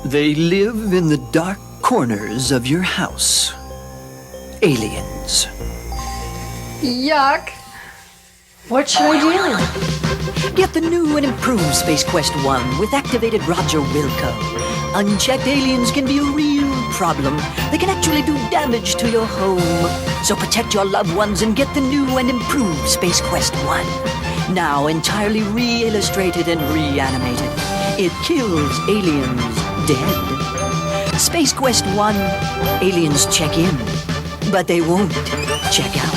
They live in the dark corners of your house. Aliens. Yuck. What should I do? Get the new and improved Space Quest 1 with activated Roger Wilco. Unchecked aliens can be a real problem. They can actually do damage to your home. So protect your loved ones and get the new and improved Space Quest 1. Now entirely re-illustrated and reanimated. It kills aliens dead. Space Quest 1, aliens check in, but they won't check out.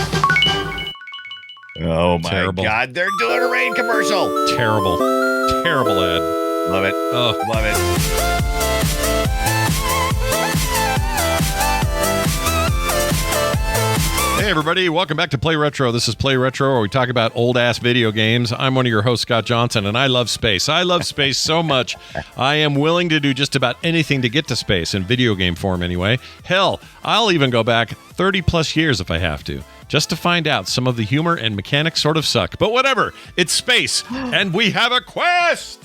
Oh my Terrible. God, they're doing a rain commercial. Terrible ad. Love it. Oh, Love it. Hey everybody, welcome back to Play Retro. This is Play Retro, where we talk about old-ass video games. I'm one of your hosts, Scott Johnson, and I love space. I love space so much, I am willing to do just about anything to get to space, in video game form anyway. Hell, I'll even go back 30-plus years if I have to, just to find out some of the humor and mechanics sort of suck. But whatever, it's space, and we have a quest!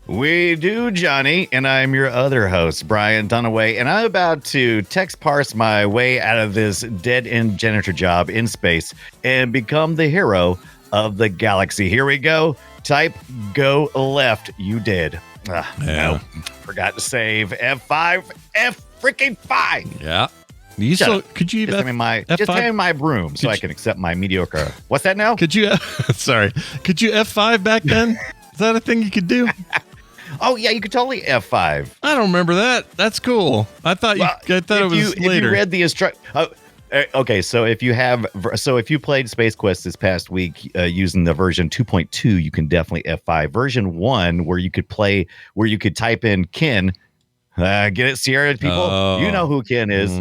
We do, Johnny, and I'm your other host, Brian Dunaway, and I'm about to text parse my way out of this dead-end janitor job in space and become the hero of the galaxy. Here we go. Type go left. You did. No, forgot to save F5. Freaking 5. Yeah. Could you just hand me my broom so I can accept my mediocre. What's that now? Could you could you F5 back then? Is that a thing you could do? Oh yeah, you could totally F5. I don't remember that. That's cool. I thought it was later. If you read the okay, so if you played Space Quest this past week using the version 2.2, you can definitely F5. Version 1, where you could type in Ken. Get it, Sierra people? You know who Ken is.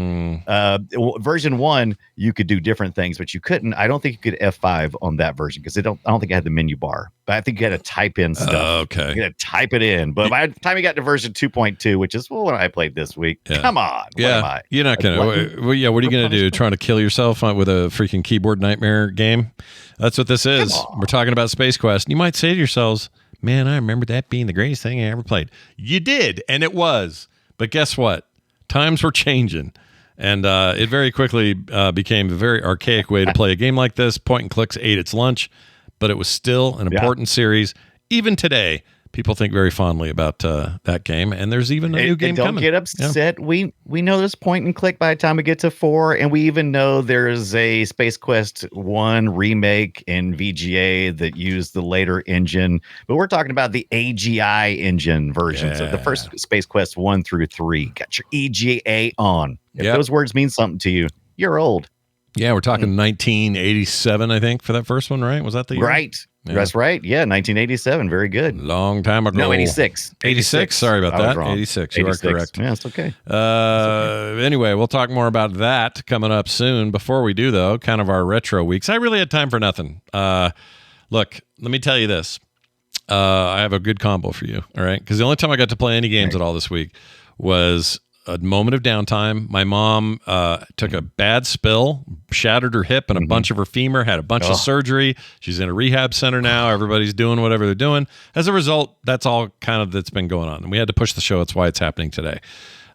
Version 1, you could do different things, but you couldn't. I don't think you could F5 on that version because I don't think it had the menu bar. But I think you had to type in stuff. Okay. You had to type it in. But by the time you got to version 2.2, which is what I played this week, come on. Yeah. What am I? You're not going to. What are you going to do? Trying to kill yourself with a freaking keyboard nightmare game? That's what this is. We're talking about Space Quest. You might say to yourselves, man, I remember that being the greatest thing I ever played. You did, and it was. But guess what? Times were changing, and it very quickly became a very archaic way to play a game like this. Point and clicks ate its lunch, but it was still an important series. Even today, people think very fondly about that game, and there's even a new game coming. Don't get upset. Yeah. We know there's point and click by the time we get to 4, and we even know there's a Space Quest 1 remake in VGA that used the later engine, but we're talking about the AGI engine versions of the first Space Quest 1 through 3. Got your EGA on. If those words mean something to you, you're old. Yeah, we're talking 1987, I think, for that first one, right? Was that the year? Right. Yeah. That's right. Yeah, 1987. Very good. Long time ago. No, 86. 86. Sorry about that. 86. You are correct. Yeah, it's okay. Anyway, we'll talk more about that coming up soon. Before we do, though, kind of our retro weeks. I really had time for nothing. Look, let me tell you this. I have a good combo for you, all right? Because the only time I got to play any games at all this week was a moment of downtime. My mom took a bad spill, shattered her hip and a bunch of her femur, had a bunch of surgery. She's in a rehab center now. Everybody's doing whatever they're doing. As a result, that's all kind of that's been going on. And we had to push the show. That's why it's happening today.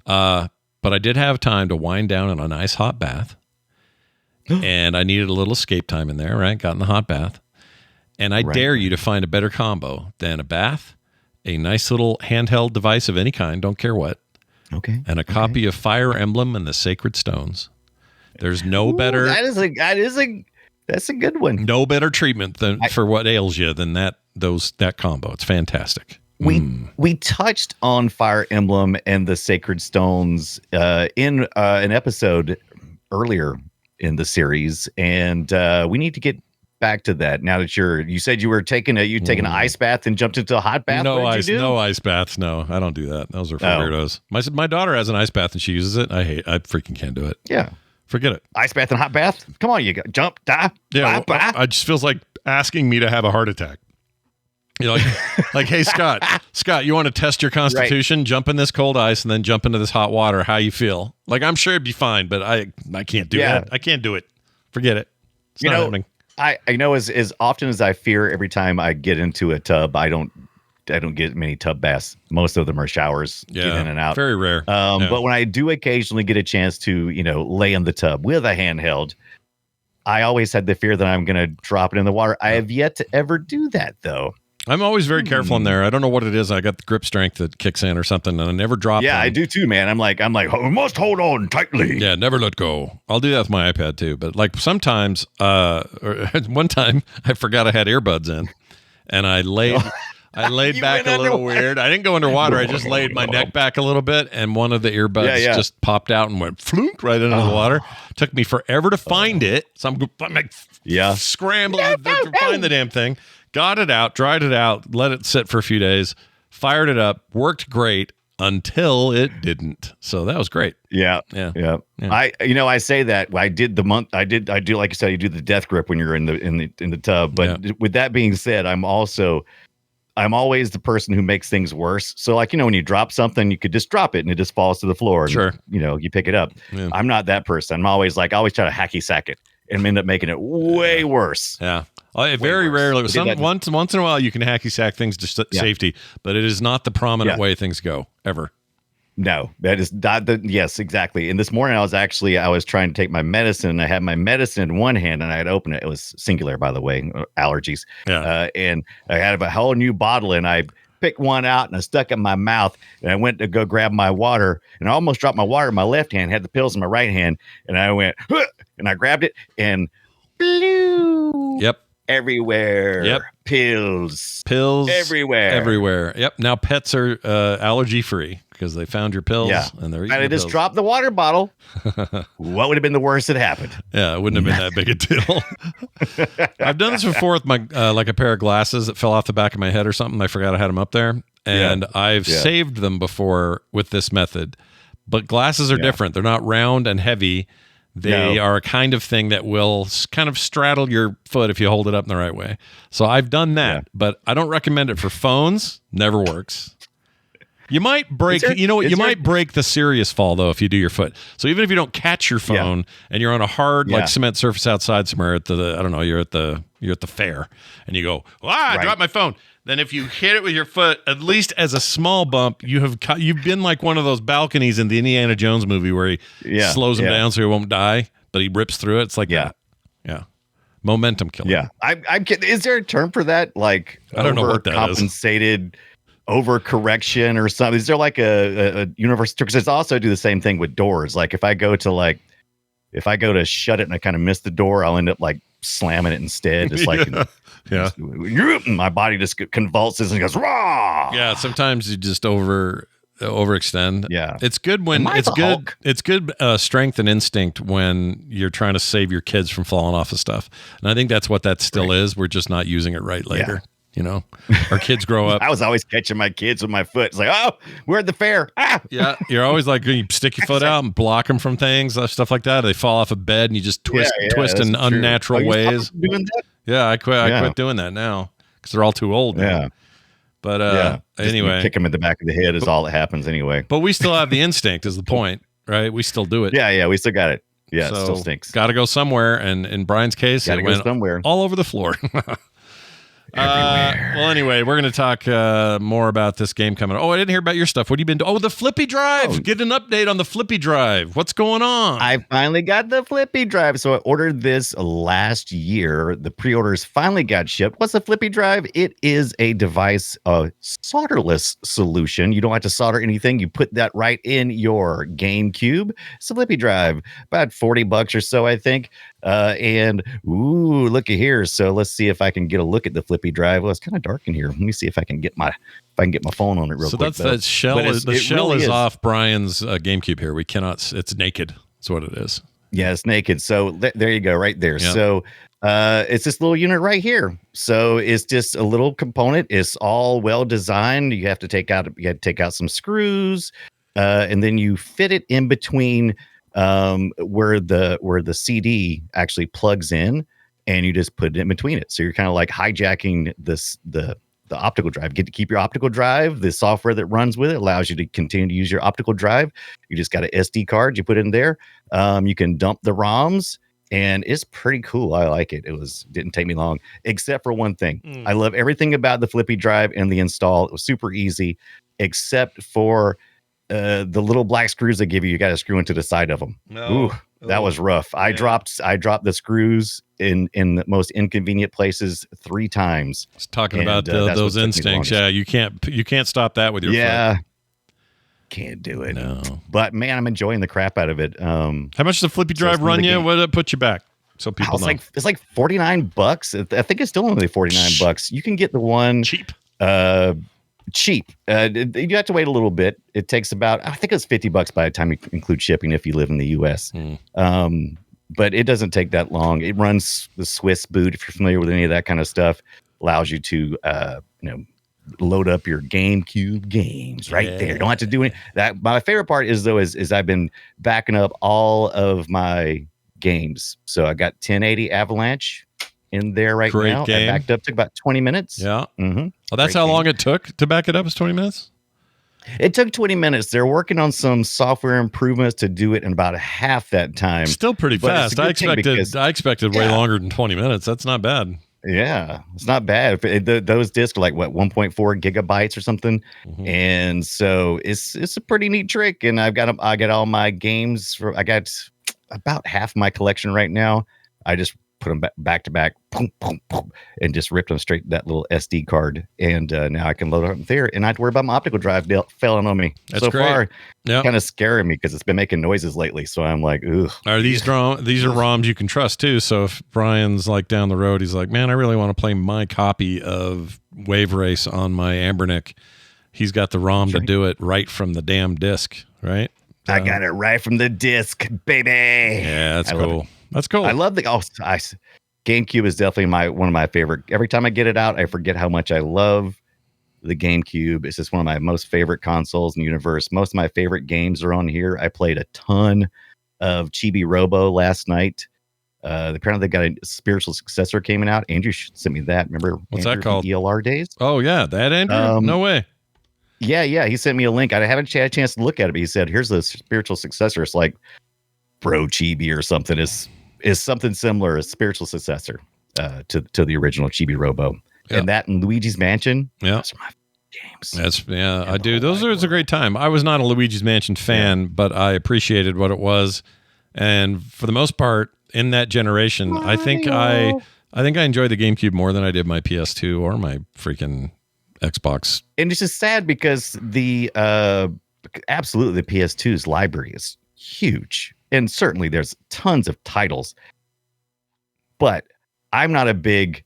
But I did have time to wind down in a nice hot bath. And I needed a little escape time in there, right? Got in the hot bath. And I dare you to find a better combo than a bath, a nice little handheld device of any kind, don't care what, and a copy of Fire Emblem and the Sacred Stones. There's no better. That's a good one. No better treatment for what ails you than that combo. It's fantastic. We touched on Fire Emblem and the Sacred Stones in an episode earlier in the series, and we need to get back to that. Now that you said you were taking an ice bath and jumped into a hot bath. No ice baths. No, I don't do that. Those are for weirdos. My daughter has an ice bath and she uses it. I freaking can't do it. Yeah. Forget it. Ice bath and hot bath. Come on, you go jump, die. Yeah. It just feels like asking me to have a heart attack. You know, like, hey, Scott, you want to test your constitution? Right. Jump in this cold ice and then jump into this hot water. How you feel? Like, I'm sure it'd be fine, but I can't do that. I can't do it. Forget it. It's not happening. I know as often as I fear every time I get into a tub, I don't don't get many tub baths. Most of them are showers. Get in and out. Very rare. But when I do occasionally get a chance to, lay in the tub with a handheld, I always had the fear that I'm going to drop it in the water. I have yet to ever do that, though. I'm always very careful in there. I don't know what it is. I got the grip strength that kicks in or something, and I never drop. Yeah, I do too, man. I'm like, must hold on tightly. Yeah, never let go. I'll do that with my iPad too. But like sometimes, one time I forgot I had earbuds in, and I laid back a little weird. I didn't go underwater. I just laid my neck back a little bit, and one of the earbuds just popped out and went flunk right into the water. Took me forever to find it, so I'm like, scrambling to find the damn thing. Got it out, dried it out, let it sit for a few days, fired it up, worked great until it didn't. So that was great. Yeah. I say that I do like you said, you do the death grip when you're in the tub. But with that being said, I'm always the person who makes things worse. So like, when you drop something, you could just drop it and it just falls to the floor. And, sure. You pick it up. Yeah. I'm not that person. I always try to hacky sack it and end up making it way worse. Yeah. Very rarely. Once in a while, you can hacky sack things to safety, but it is not the prominent way things go ever. No, that is not yes, exactly. And this morning I was trying to take my medicine, and I had my medicine in one hand and I had opened it. It was singular, by the way, allergies. Yeah. And I had a whole new bottle, and I picked one out and I stuck it in my mouth, and I went to go grab my water, and I almost dropped my water in my left hand, had the pills in my right hand, and I went, huh! And I grabbed it and blue. Yep. Everywhere. Yep. Pills everywhere. Yep. Now pets are allergy free because they found your pills and they're eating and I just dropped the water bottle. What would have been the worst that happened? Yeah, it wouldn't have been that big a deal. I've done this before with my like a pair of glasses that fell off the back of my head or something. I forgot I had them up there, and I've saved them before with this method. But glasses are different. They're not round and heavy. They are a kind of thing that will kind of straddle your foot if you hold it up in the right way. So I've done that, but I don't recommend it for phones. Never works. You might break, might break the serious fall though if you do your foot. So even if you don't catch your phone and you're on a hard like cement surface outside somewhere at you're at the fair and you go, I dropped my phone. Then if you hit it with your foot, at least as a small bump, you've been like one of those balconies in the Indiana Jones movie where he slows him down so he won't die, but he rips through it. It's like that. Yeah. Momentum killer. Yeah. I'm kidding. Is there a term for that? Like I don't know what that is. Compensated overcorrection or something? Is there like a universal term? Because it's also do the same thing with doors. Like if I go to shut it and I kind of miss the door, I'll end up like slamming it instead. It's like my body just convulses and goes raw. Yeah, sometimes you just overextend. Yeah, it's good when it's good strength and instinct when you're trying to save your kids from falling off of stuff. And I think that's what that still is. We're just not using it right later. Our kids grow up. I was always catching my kids with my foot. It's like, oh, we're at the fair. Ah! Yeah, you're always like, you stick your foot out and block them from things, stuff like that. They fall off a bed and you just twist in unnatural ways. Doing that? Yeah, I quit doing that now because they're all too old now. Yeah. But anyway. Kick them in the back of the head is all that happens anyway. But we still have the instinct is the point, right? We still do it. Yeah, we still got it. Yeah, so, it still stinks. Got to go somewhere. And in Brian's case, it went somewhere all over the floor. Well, anyway, we're going to talk more about this game coming up. Oh, I didn't hear about your stuff. What have you been doing? Oh, the Flippy Drive. Get an update on the Flippy Drive. What's going on? I finally got the Flippy Drive. So I ordered this last year. The pre-orders finally got shipped. What's a Flippy Drive? It is a device, a solderless solution. You don't have to solder anything. You put that right in your GameCube. It's a Flippy Drive. About $40 or so, I think. And looky here. So let's see if I can get a look at the Flippy Drive. Well, it's kind of dark in here. Let me see if I can get my phone on it real quick. So that's the shell. The shell is off Brian's GameCube here. We cannot. It's naked. That's what it is. Yeah, it's naked. So there you go, right there. Yep. So it's this little unit right here. So it's just a little component. It's all well designed. You have to take out some screws, and then you fit it in between where the CD actually plugs in, and you just put it in between it. So you're kind of like hijacking the optical drive. Get to keep your optical drive. The software that runs with it allows you to continue to use your optical drive. You just got an SD card. You put it in there. You can dump the ROMs and it's pretty cool. I like it. Didn't take me long, except for one thing. I love everything about the flippy drive and the install. It was super easy, except for the little black screws they give you. You got to screw into the side of them. Ooh, that was rough. I dropped the screws in the most inconvenient places 3 times. It's talking about those instincts. Yeah, you can't stop that with your foot. Can't do it. No. But man, I'm enjoying the crap out of it. How much does the flippy drive run you? What did it put you back? So people know. It's like $49. I think it's still only $49. You can get the one cheap. Cheap. You have to wait a little bit. It takes about, I think it's $50 by the time you include shipping if you live in the US. But it doesn't take that long. It runs the Swiss boot. If you're familiar with any of that kind of stuff, allows you to load up your GameCube games right there. You don't have to do any that. My favorite part is I've been backing up all of my games. So I got 1080 Avalanche in there right now. Game. I backed up, took about 20 minutes. Yeah. Well, that's how long it took to back it up, is 20 minutes? It took 20 minutes. They're working on some software improvements to do it in about half that time. Still pretty fast. I expected way longer than 20 minutes. That's not bad. Yeah, it's not bad. Those discs are like 1.4 gigabytes or something, and so it's a pretty neat trick. And I got all my games. I got about half my collection right now. I just put them back to back, boom, boom, boom, and just ripped them straight to that little SD card. And now I can load it up there, and I have to worry about my optical drive failing on me. That's so great. Far, yep. Kind of scaring me because it's been making noises lately. So I'm like, ooh. Are these ROMs you can trust too? So if Brian's like down the road, he's like, man, I really want to play my copy of Wave Race on my Ambernick. He's got the ROM to do it right from the damn disc, right? I got it right from the disc, baby. Yeah, that's cool. That's cool. I love GameCube is definitely one of my favorite. Every time I get it out, I forget how much I love the GameCube. It's just one of my most favorite consoles in the universe. Most of my favorite games are on here. I played a ton of Chibi Robo last night. Apparently they got a spiritual successor coming out. Andrew sent me that. Remember what's Andrew that called? ELR days? Oh yeah, that Andrew? No way. Yeah. He sent me a link. I haven't had a chance to look at it, but he said, here's the spiritual successor. It's like Pro Chibi or something. Is something similar, a spiritual successor to the original Chibi Robo. Yeah. And that and Luigi's Mansion. Yeah. Those are my games. I do. Those are a great time. I was not a Luigi's Mansion fan, but I appreciated what it was. And for the most part, in that generation, I think I enjoyed the GameCube more than I did my PS2 or my freaking Xbox. And it's just sad because the PS2's library is huge. And certainly there's tons of titles, but I'm not a big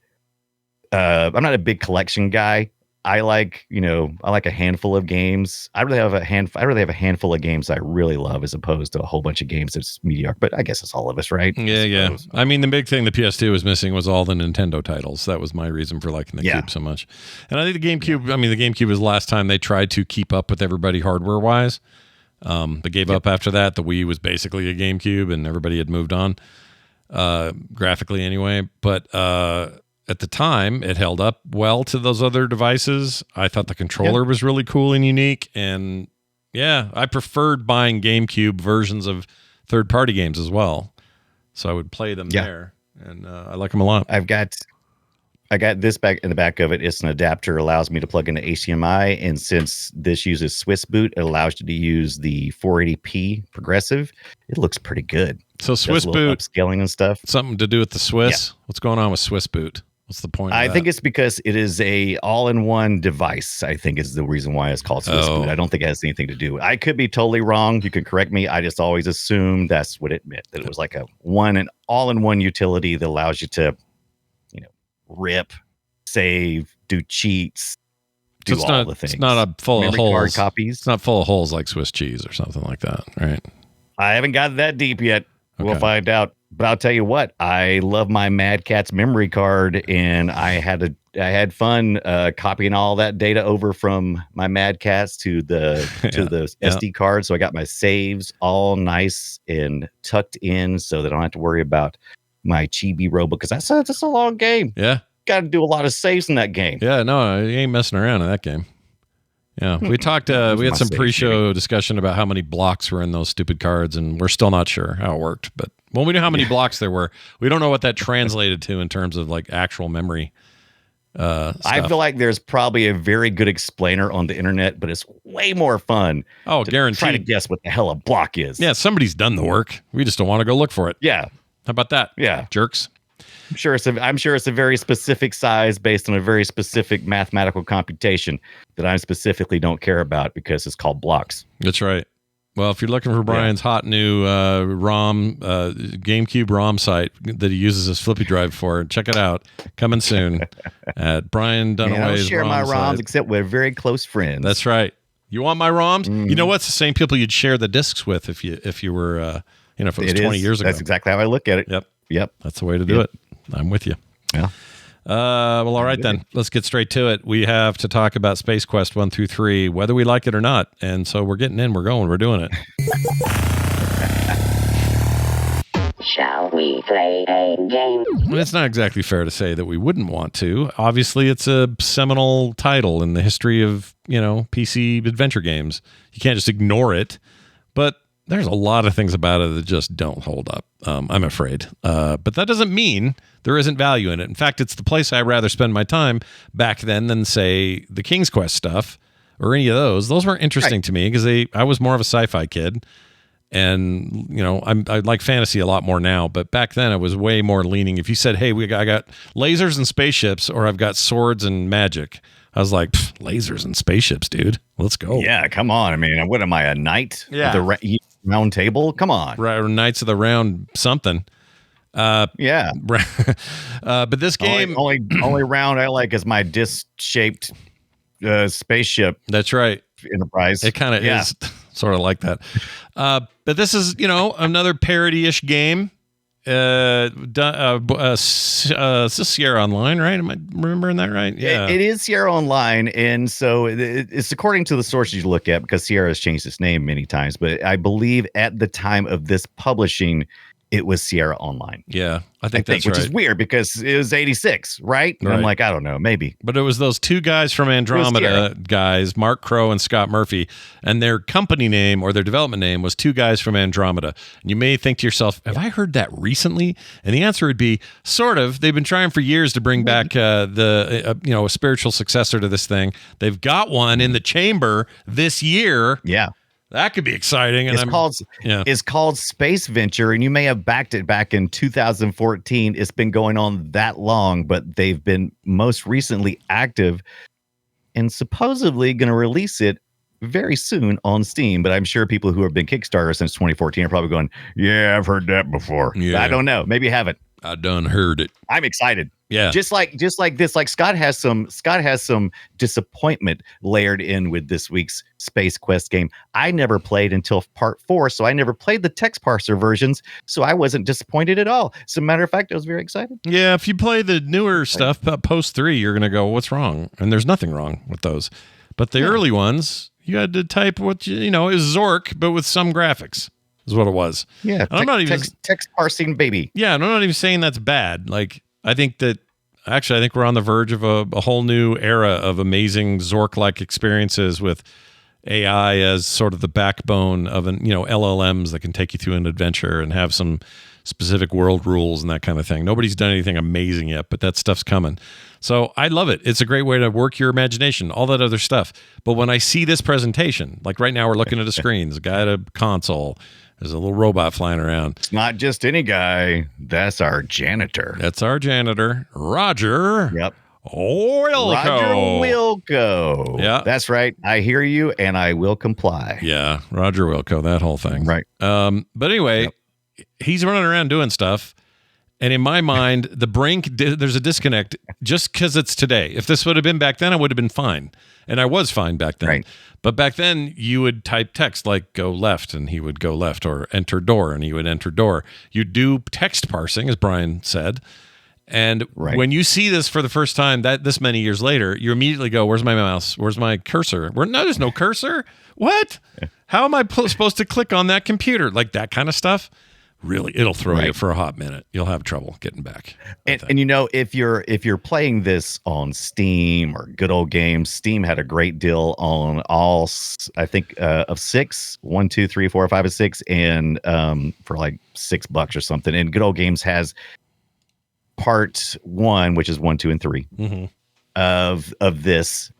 collection guy. I like a handful of games. I really have a handful of games I really love as opposed to a whole bunch of games that's mediocre, but I guess it's all of us, right? Yeah. I mean, the big thing the PS2 was missing was all the Nintendo titles. That was my reason for liking the Cube so much. And I think the GameCube was the last time they tried to keep up with everybody hardware wise. They gave up after that. The Wii was basically a GameCube and everybody had moved on, graphically anyway. But at the time, it held up well to those other devices. I thought the controller was really cool and unique. And yeah, I preferred buying GameCube versions of third-party games as well. So I would play them there. And I like them a lot. I got this back in the back of it. It's an adapter, allows me to plug into HDMI. And since this uses Swiss boot, it allows you to use the 480p progressive. It looks pretty good. So Swiss boot upscaling and stuff. Something to do with the Swiss? Yeah. What's going on with Swiss boot? What's the point? I think it's because it is a all-in-one device. I think is the reason why it's called Swiss boot. I don't think it has anything to do with it. I could be totally wrong. You can correct me. I just always assumed that's what it meant. That it was like an all-in-one utility that allows you to rip, save, do cheats, do all the things. It's not full of holes. Card copies. It's not full of holes like Swiss cheese or something like that, right? I haven't got that deep yet. Okay. We'll find out. But I'll tell you what, I love my Mad Catz memory card, and I had fun copying all that data over from my Mad Catz to the SD card. So I got my saves all nice and tucked in, so that I don't have to worry about my Chibi Robo, because that's a long game. Yeah. Got to do a lot of saves in that game. Yeah, no, you ain't messing around in that game. Yeah. We talked, we had some pre-show discussion about how many blocks were in those stupid cards, and we're still not sure how it worked, but Well, we knew how many blocks there were. We don't know what that translated to in terms of like actual memory. I feel like there's probably a very good explainer on the internet, but it's way more fun. Oh, to guaranteed. Try to guess what the hell a block is. Yeah, somebody's done the work. We just don't want to go look for it. Yeah. How about that? Yeah. Jerks. I'm sure it's a very specific size based on a very specific mathematical computation that I specifically don't care about because it's called blocks. That's right. Well, if you're looking for Brian's hot new ROM, GameCube ROM site that he uses his flippy drive for, check it out. Coming soon at Brian Dunaway's I don't share ROM my ROMs site. except with very close friends. That's right. You want my ROMs? You know what's the same people you'd share the discs with if you were if it was 20 years ago. That's exactly how I look at it. Yep. That's the way to do it. I'm with you. Yeah. Well, all right then. Let's get straight to it. We have to talk about Space Quest 1 through 3, whether we like it or not. And so we're getting in. We're going. We're doing it. Shall we play a game? Well, it's not exactly fair to say that we wouldn't want to. Obviously, it's a seminal title in the history of, PC adventure games. You can't just ignore it. But there's a lot of things about it that just don't hold up, I'm afraid. But that doesn't mean there isn't value in it. In fact, it's the place I'd rather spend my time back then than, say, the King's Quest stuff or any of those. Those weren't interesting to me because I was more of a sci-fi kid. And, I like fantasy a lot more now. But back then, I was way more leaning. If you said, hey, I got lasers and spaceships or I've got swords and magic, I was like, lasers and spaceships, dude. Let's go. Yeah, come on. I mean, what am I, a knight? Yeah. The round table? Come on. Right, or Knights of the Round something. Yeah. But this game... Only round I like is my disc-shaped spaceship. That's right. Enterprise. It kind of is sort of like that. But this is, another parody-ish game. Is this Sierra Online, right? Am I remembering that right? Yeah. It is Sierra Online, and so it's according to the sources you look at, because Sierra has changed its name many times, but I believe at the time of this publishing, it was Sierra Online. Yeah, I think that's which right. is weird because it was 86, right? And I'm like, I don't know, maybe. But it was those two guys from Andromeda guys, Mark Crowe and Scott Murphy, and their company name or their development name was Two Guys from Andromeda. And you may think to yourself, have I heard that recently? And the answer would be sort of. They've been trying for years to bring back a spiritual successor to this thing. They've got one in the chamber this year. Yeah. That could be exciting. And it's called Space Venture, and you may have backed it back in 2014. It's been going on that long, but they've been most recently active and supposedly going to release it very soon on Steam. But I'm sure people who have been Kickstarter since 2014 are probably going, yeah, I've heard that before. Yeah. I don't know. Maybe you haven't. I done heard it. I'm excited. Yeah. Just like this, like Scott has some disappointment layered in with this week's Space Quest game. I never played until part 4, so I never played the text parser versions, so I wasn't disappointed at all. As a matter of fact, I was very excited. Yeah, if you play the newer stuff, post 3, you're gonna go, what's wrong? And there's nothing wrong with those. But the early ones, you had to type what it was Zork, but with some graphics. Is what it was. Yeah, I'm not even text parsing baby. Yeah, and I'm not even saying that's bad. Like, I think we're on the verge of a whole new era of amazing Zork-like experiences with AI as sort of the backbone of LLMs that can take you through an adventure and have some specific world rules and that kind of thing. Nobody's done anything amazing yet, but that stuff's coming. So I love it. It's a great way to work your imagination, all that other stuff. But when I see this presentation, like right now we're looking at a screen, there's a guy at a console, there's a little robot flying around. It's not just any guy. That's our janitor. That's our janitor, Roger. Yep. Wilco. Roger Wilco. Yeah. That's right. I hear you and I will comply. Yeah. Roger Wilco, that whole thing. Right. But anyway, he's running around doing stuff. And in my mind, there's a disconnect just because it's today. If this would have been back then, I would have been fine. And I was fine back then. Right. But back then, you would type text like go left, and he would go left, or enter door, and he would enter door. You do text parsing, as Brian said. And when you see this for the first time, this many years later, you immediately go, where's my mouse? Where's my cursor? There's no cursor. What? How am I supposed to click on that computer? Like that kind of stuff. really, it'll throw you Right. for a hot minute. You'll have trouble getting back. And you know, if you're playing this on Steam or Good Old Games, Steam had a great deal on all I think of 6, 1, 2, 3, 4, 5, and 6, and for like $6 or something. And Good Old Games has part 1, which is 1, 2, and 3 of this.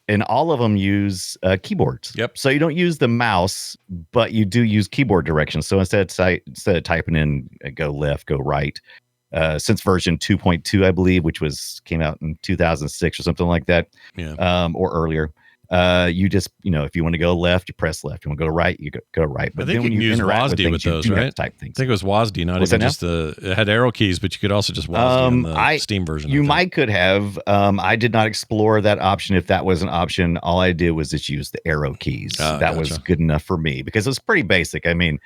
And all of them use keyboards. Yep. So you don't use the mouse, but you do use keyboard directions. So instead of typing in go left, go right, since version 2.2, I believe, which came out in 2006 or something like that, or earlier. You just, if you want to go left, you press left. You want to go right, you go right. But I think then when you can use interact WASD things, with you those, do have right? to type things. I think it was WASD, not What's even that now? just it had arrow keys, but you could also just WASD in the Steam version. You might could have. I did not explore that option. If that was an option, all I did was just use the arrow keys. That was good enough for me because it was pretty basic. I mean,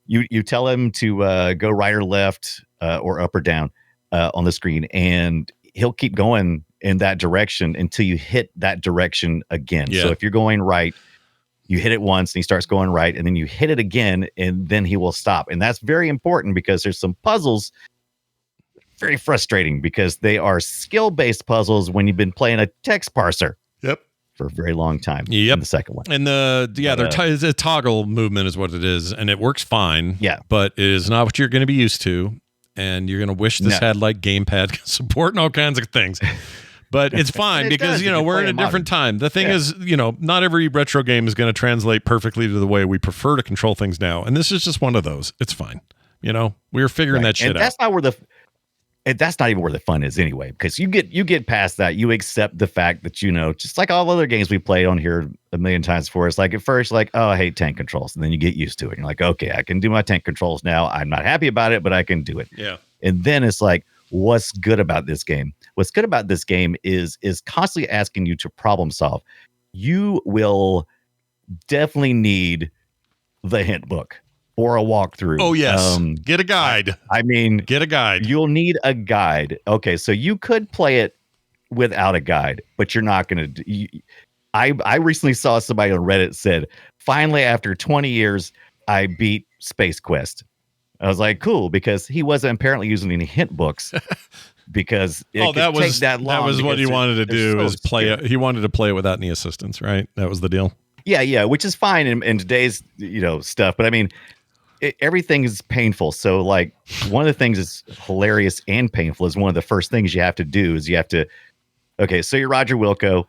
you tell him to go right or left or up or down on the screen, and he'll keep going in that direction until you hit that direction again. Yeah. So if you're going right, you hit it once and he starts going right, and then you hit it again, and then he will stop. And that's very important because there's some puzzles very frustrating because they are skill-based puzzles when you've been playing a text parser. Yep. For a very long time. Yep. In the second one. And it's a toggle movement is what it is, and it works fine. Yeah. But it is not what you're going to be used to, and you're going to wish this had like gamepad support and all kinds of things. But it's fine because, we're in a different time. The thing is, not every retro game is going to translate perfectly to the way we prefer to control things now. And this is just one of those. It's fine. We're figuring that shit and out. That's not even where the fun is anyway, because you get past that. You accept the fact that, just like all other games we played on here a million times before, it's like at first, like, oh, I hate tank controls. And then you get used to it. And you're like, okay, I can do my tank controls now. I'm not happy about it, but I can do it. Yeah. And then it's like, what's good about this game? What's good about this game is constantly asking you to problem solve. You will definitely need the hint book or a walkthrough. Oh, yes. Get a guide. Get a guide. You'll need a guide. Okay, so you could play it without a guide, but you're not going to. I recently saw somebody on Reddit said, finally, after 20 years, I beat Space Quest. I was like, cool, because he wasn't apparently using any hint books because that was what he wanted to do is play it. He wanted to play it without any assistance, right? That was the deal. Yeah, which is fine in today's stuff, but I mean, everything is painful. So like one of the things that's hilarious and painful is one of the first things you have to do is so you're Roger Wilco,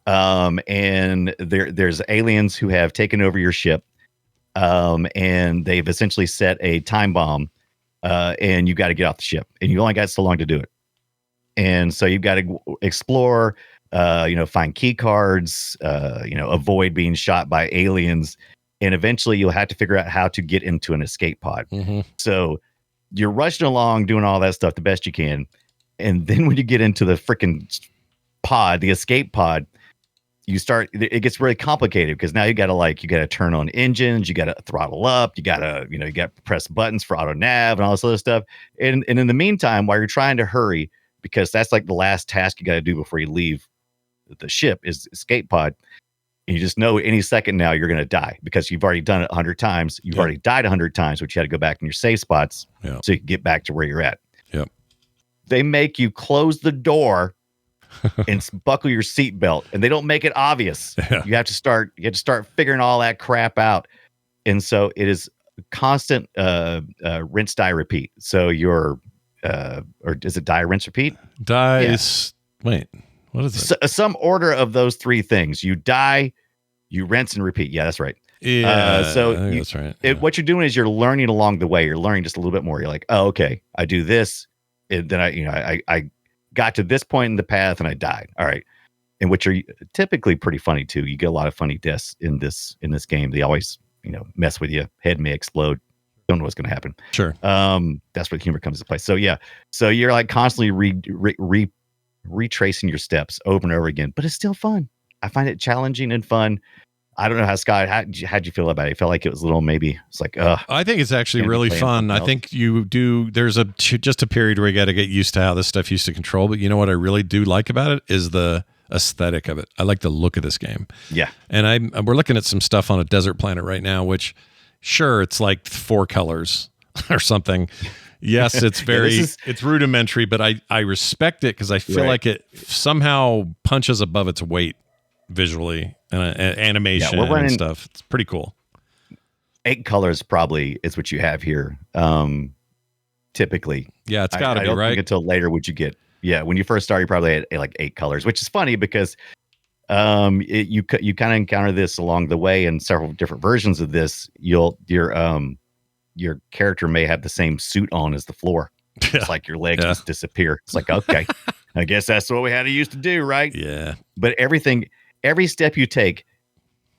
and there's aliens who have taken over your ship. And they've essentially set a time bomb, and you got to get off the ship, and you only got so long to do it. And so you've got to explore, find key cards, avoid being shot by aliens. And eventually you'll have to figure out how to get into an escape pod. Mm-hmm. So you're rushing along, doing all that stuff the best you can. And then when you get into the freaking pod, the escape pod, it gets really complicated because now you got to turn on engines, you got to throttle up, you got to press buttons for auto nav and all this other stuff. And in the meantime, while you're trying to hurry, because that's like the last task you got to do before you leave the ship is escape pod. And you just know any second now you're going to die because you've already done it 100 times. You've already died 100 times, but you had to go back in your save spots so you can get back to where you're at. Yep. They make you close the door and buckle your seatbelt, and they don't make it obvious. Yeah. You have to start figuring all that crap out. And so it is constant rinse, die, repeat. So you're or is it die, rinse, repeat? Wait, what is it? Some order of those three things. You die, you rinse and repeat. Yeah, that's right. Yeah, that's right. Yeah. What you're doing is you're learning along the way. You're learning just a little bit more. You're like, oh, okay, I do this, and then I got to this point in the path and I died. All right. And which are typically pretty funny too. You get a lot of funny deaths in this game. They always, mess with you. Head may explode. Don't know what's going to happen. Sure. That's where the humor comes into play. So yeah. So you're like constantly retracing your steps over and over again, but it's still fun. I find it challenging and fun. I don't know how Scott, how'd you feel about it? You felt like it was a little, maybe it's like, I think it's actually really fun. I think there's just a period where you got to get used to how this stuff used to control. But you know what I really do like about it is the aesthetic of it. I like the look of this game. Yeah. And we're looking at some stuff on a desert planet right now, which sure, it's like 4 colors, or something. Yes, it's it's rudimentary, but I respect it because I feel like it somehow punches above its weight visually and animation and stuff. It's pretty cool. 8 colors probably is what you have here. Typically. Yeah, it's got to be, I don't right? think until later would you get. Yeah, when you first start, you probably had like 8 colors, which is funny because you kind of encounter this along the way in several different versions of this. Your character may have the same suit on as the floor. It's like your legs just disappear. It's like, okay, I guess that's what we had to used to do, right? Yeah. But every step you take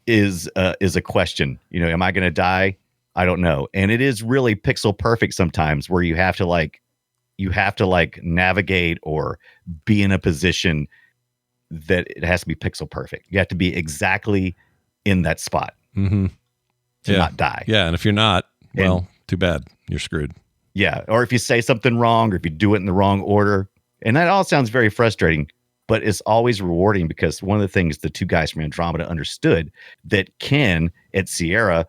is a question. Am I going to die? I don't know. And it is really pixel perfect sometimes, where you have to navigate or be in a position that it has to be pixel perfect. You have to be exactly in that spot to not die. Yeah, and if you're not, well, too bad. You're screwed. Yeah, or if you say something wrong, or if you do it in the wrong order. And that all sounds very frustrating, but it's always rewarding because one of the things the 2 guys from Andromeda understood, that Ken at Sierra,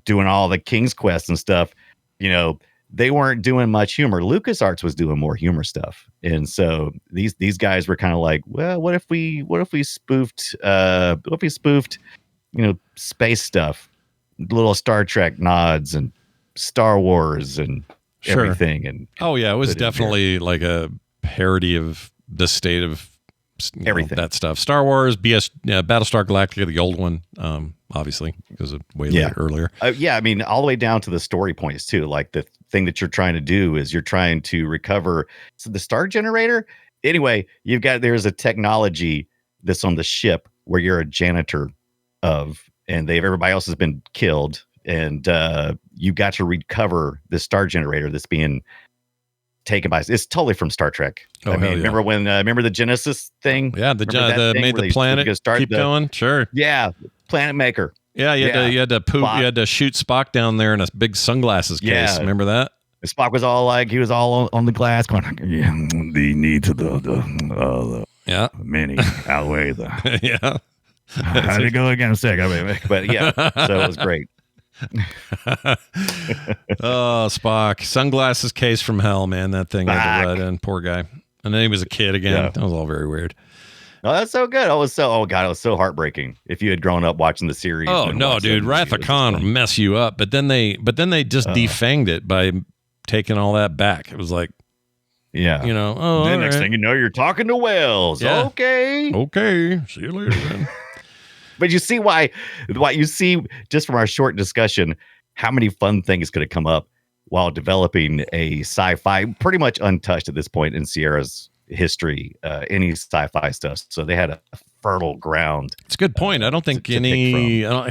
doing all the King's Quest and stuff, they weren't doing much humor. LucasArts was doing more humor stuff. And so these guys were kind of like, well, what if we spoofed space stuff, little Star Trek nods and Star Wars and everything. And it was definitely like a parody of the state of everything, that stuff. Star Wars, Battlestar Galactica, the old one, obviously, because of way earlier. I mean, all the way down to the story points too. Like the thing that you're trying to do is you're trying to recover the star generator. Anyway, there's a technology that's on the ship where you're a janitor of, and everybody else has been killed, and you got to recover the star generator that's being taken by. It's totally from Star Trek. Remember the Genesis thing? Yeah, made the planet keep going. Sure. Yeah, Planet Maker. Yeah, you had to poop. You had to shoot Spock down there in a big sunglasses case. Yeah. Remember that? Spock was all like, he was all on the glass going, the needs of the many outweigh the How'd it go again? But yeah, so it was great. Oh, Spock, sunglasses case from hell, man. That thing had to ride in. Poor guy. And then he was a kid again. Yeah. That was all very weird. Oh, that's so good. It was so heartbreaking. If you had grown up watching the series. Oh no, dude, Wrath of Khan will mess you up. But then they just defanged it by taking all that back. It was like, then next thing you know, you're talking to whales. Yeah. Okay, see you later, man. But you see why you see just from our short discussion how many fun things could have come up while developing a sci-fi pretty much untouched at this point in Sierra's history, any sci-fi stuff. So they had a fertile ground. It's a good point. I don't think I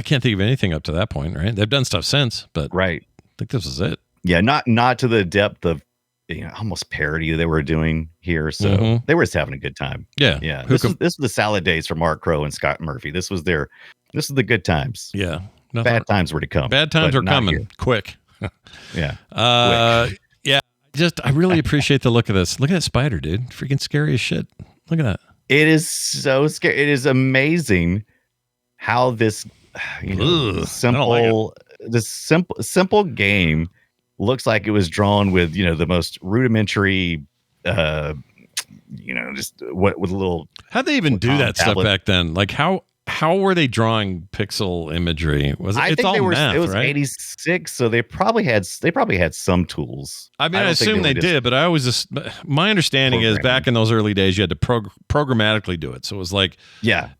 can't think of anything up to that point, right? They've done stuff since, but I think this is it. Yeah, not to the depth of almost parody they were doing here. So they were just having a good time. Yeah. This was the salad days for Crowe and Scott Murphy. This was the good times. Yeah. Bad times were to come. Bad times are coming here. Quick. Yeah. Yeah. I really appreciate the look of this. Look at that spider, dude. Freaking scary as shit. Look at that. It is so scary. It is amazing how this simple game looks like it was drawn with the most rudimentary just with a little. How'd they even do that stuff back then? Like how were they drawing pixel imagery? It was math, it was right? 86, so they probably had some tools. I mean, I assume they did, but I always my understanding is back in those early days you had to programmatically do it. So it was like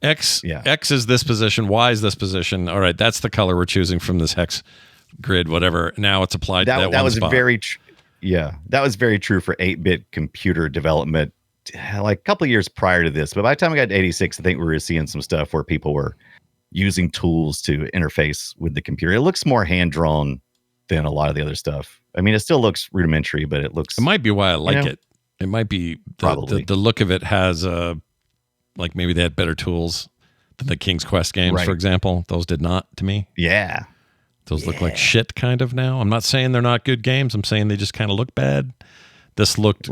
X is this position, Y is this position. All right, that's the color we're choosing from this hex grid, whatever. Now it's applied to that one spot. That was very true for 8-bit computer development, like a couple of years prior to this. But by the time I got to 86, I think we were seeing some stuff where people were using tools to interface with the computer. It looks more hand-drawn than a lot of the other stuff. I mean, it still looks rudimentary, but it might be why I like it. It might be the look of it has like maybe they had better tools than the King's Quest games, for example. Those did not to me. Yeah. Those look like shit kind of now. I'm not saying they're not good games. I'm saying they just kind of look bad. This looks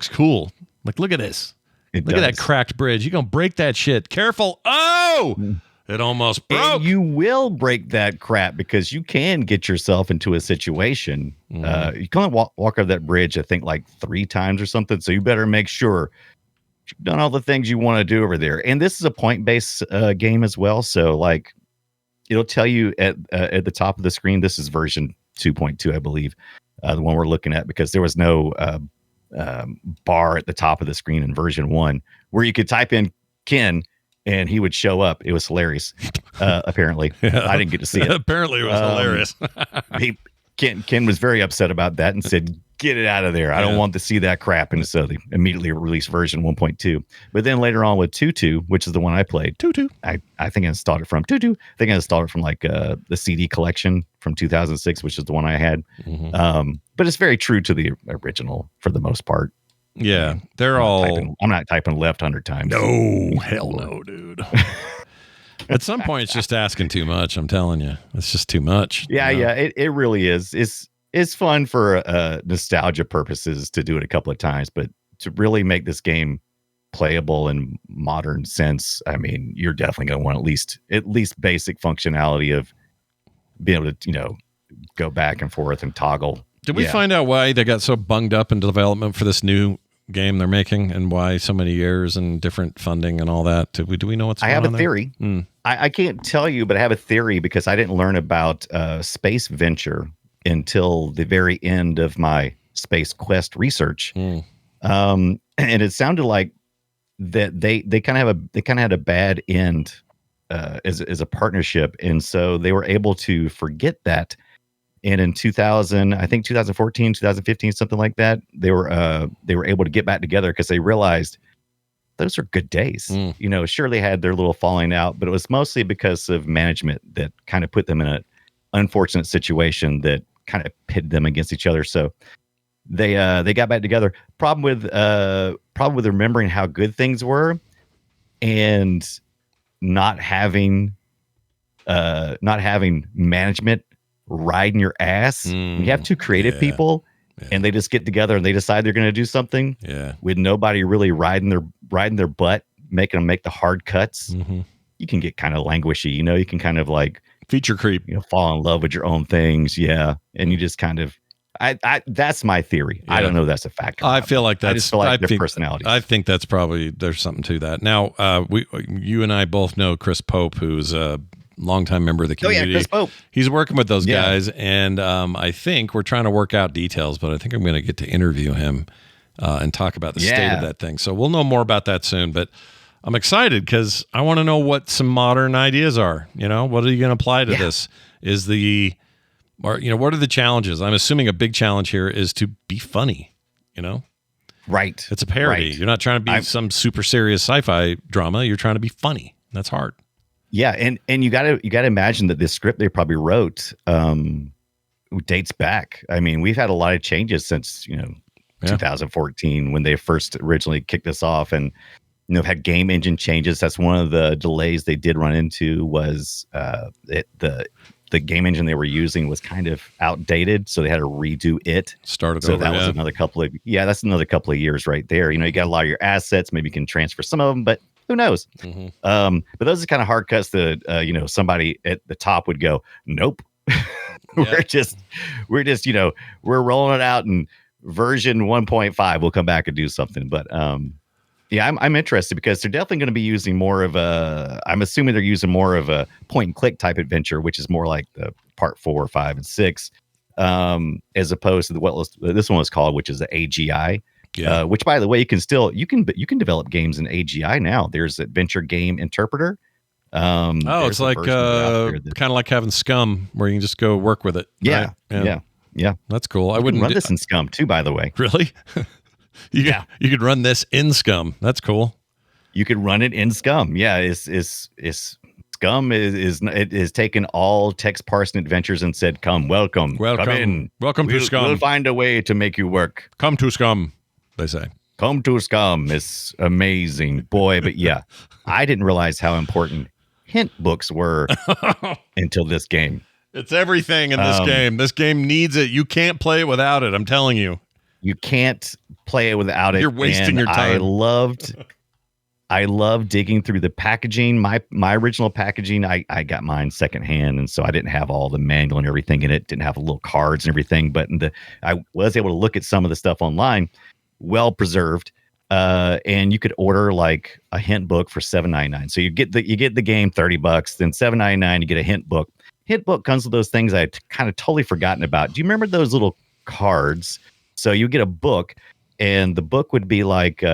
cool. Like, look at this. Look at that cracked bridge. You're going to break that shit. Careful. Oh! It almost broke. And you will break that crap because you can get yourself into a situation. You can't walk over that bridge, I think, like 3 times or something. So you better make sure you've done all the things you want to do over there. And this is a point-based game as well. So, like, it'll tell you at the top of the screen, this is version 2.2, I believe, the one we're looking at, because there was no bar at the top of the screen in version 1 where you could type in Ken and he would show up. It was hilarious. Apparently, I didn't get to see it. Apparently, it was hilarious. Ken was very upset about that and said, "Get it out of there! I don't want to see that crap." And so they immediately released version 1.2. But then later on with Tutu, which is the one I played, Tutu, I think I installed it from Tutu. I think I installed it from like the CD collection from 2006, which is the one I had. But it's very true to the original for the most part. Yeah, they're all. I'm not typing left 100 times. No, hell no, dude. At some point, it's just asking too much. I'm telling you, it's just too much. Yeah, it really is. It's fun for nostalgia purposes to do it a couple of times, but to really make this game playable in modern sense, I mean, you're definitely going to want at least basic functionality of being able to, go back and forth and toggle. Did we find out why they got so bunged up in development for this new game they're making, and why so many years and different funding and all that? Do we know what's going on? I have a theory. I can't tell you, but I have a theory because I didn't learn about space venture until the very end of my Space Quest research. And it sounded like that they kind of had a bad end as a partnership, and so they were able to forget that. And in 2014, 2015, something like that, they were able to get back together because they realized those are good days. Sure, they had their little falling out, but it was mostly because of management that kind of put them in an unfortunate situation that kind of pitted them against each other. So they got back together. Problem with remembering how good things were and not having management riding your ass. You have 2 creative people, and they just get together and they decide they're going to do something with nobody really riding their butt, making them make the hard cuts. You can get kind of languishy, you can kind of like feature creep, fall in love with your own things. Yeah. And you just kind of, that's my theory. I don't know if that's a factor. I feel like that's, I just feel like their personalities. I think that's probably, there's something to that. Now, you and I both know Chris Pope, who's a longtime member of the community. Chris Pope. He's working with those guys, and I think we're trying to work out details, but I think I'm going to get to interview him and talk about the state of that thing. So we'll know more about that soon, but I'm excited because I want to know what some modern ideas are. What are you going to apply to this? What are the challenges? I'm assuming a big challenge here is to be funny, Right. It's a parody. Right. You're not trying to be some super serious sci-fi drama. You're trying to be funny. That's hard. Yeah, and you gotta imagine that this script they probably wrote dates back. I mean, we've had a lot of changes since 2014 when they first originally kicked this off, and had game engine changes. That's one of the delays they did run into was the game engine they were using was kind of outdated, so they had to redo it. Started so over, that was another couple of years right there. You got a lot of your assets. Maybe you can transfer some of them, but who knows? But those are kind of hard cuts that somebody at the top would go, nope. we're just we're rolling it out in version 1.5. We'll come back and do something. But I'm interested because they're definitely going to be using more of I'm assuming they're using more of a point and click type adventure, which is more like the part 4, 5, and 6, as opposed to what this one was called, which is the AGI. Yeah. Which, by the way, you can develop games in AGI now. There's Adventure Game Interpreter. It's like kind of like having Scum, where you can just go work with it. Yeah, right? Yeah. That's cool. I wouldn't run this in Scum too, by the way. Really? You could run this in Scum. That's cool. You could run it in Scum. Yeah, is Scum is taken all text parsing adventures and said, welcome in. Welcome to Scum. We'll find a way to make you work. Come to Scum, they say. Come to Scum. It's amazing, boy. But yeah, I didn't realize how important hint books were until this game. It's everything in this game. This game needs it. You can't play it without it. I'm telling you. You can't play it without it. You're wasting your time. I love digging through the packaging. My original packaging, I got mine secondhand, and so I didn't have all the manual and everything in it. Didn't have little cards and everything, but I was able to look at some of the stuff online, well preserved. And you could order like a hint book for $7.99. So you get the game $30, then $7.99 you get a hint book. Hint book comes with those things I kind of totally forgotten about. Do you remember those little cards? So you get a book, and the book would be like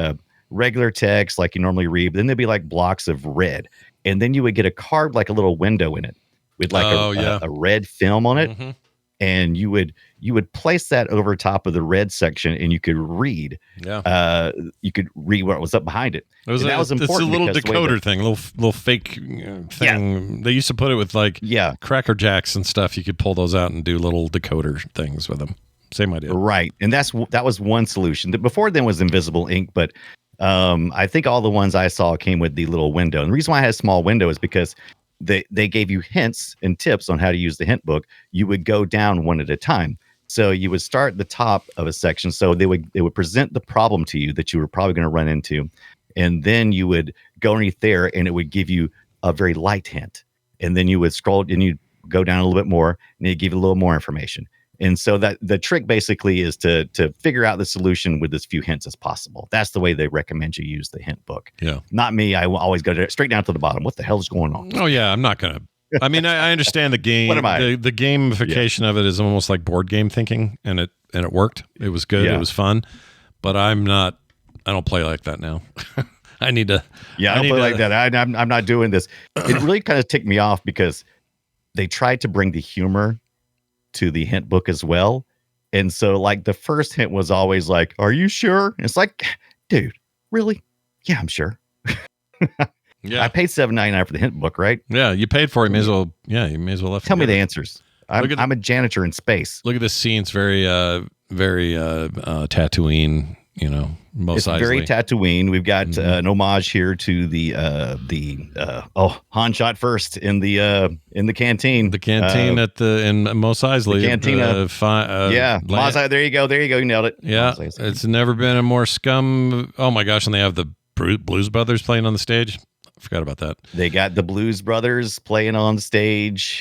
regular text like you normally read, but then there'd be like blocks of red, and then you would get a card like a little window in it with like a red film on it, and you would place that over top of the red section, and you could read. You could read what was up behind it. That was important. It's a little decoder thing, a little fake thing. Yeah. They used to put it with like Cracker Jacks and stuff. You could pull those out and do little decoder things with them. Same idea, right? And that was one solution. Before then was invisible ink, but I think all the ones I saw came with the little window. And the reason why I had a small window is because they gave you hints and tips on how to use the hint book. You would go down one at a time. So you would start at the top of a section. So they would present the problem to you that you were probably going to run into. And then you would go underneath there, and it would give you a very light hint. And then you would scroll and you go down a little bit more, and it'd give you a little more information. And so that the trick basically is to figure out the solution with as few hints as possible. That's the way they recommend you use the hint book. Yeah. Not me. I will always go straight down to the bottom. What the hell is going on? Oh yeah, I'm not gonna. I mean, I understand the game. What am I? The gamification of it is almost like board game thinking, and it worked. It was good. It was fun. But I'm not. I don't play like that now. I need to. Yeah, I don't play like that. I'm not doing this. It really kind of ticked me off because they tried to bring the humor to the hint book as well. And so like the first hint was always like, "Are you sure?" And it's like, dude, really? Yeah, I'm sure. Yeah. I paid $7.99 for the hint book, right? Yeah, you paid for it. You may as well. Yeah, you may as well. Tell me the answers. I'm a janitor in space. Look at this scene. It's very Tatooine. You know, most it's very Tatooine. We've got an homage here to the Han shot first in the canteen. The canteen in Mos Eisley. The cantina. Mos Eisley. There you go. You nailed it. Yeah, it's never been a more scum. Oh my gosh! And they have the Blues Brothers playing on the stage. I forgot about that. They got the Blues Brothers playing on stage.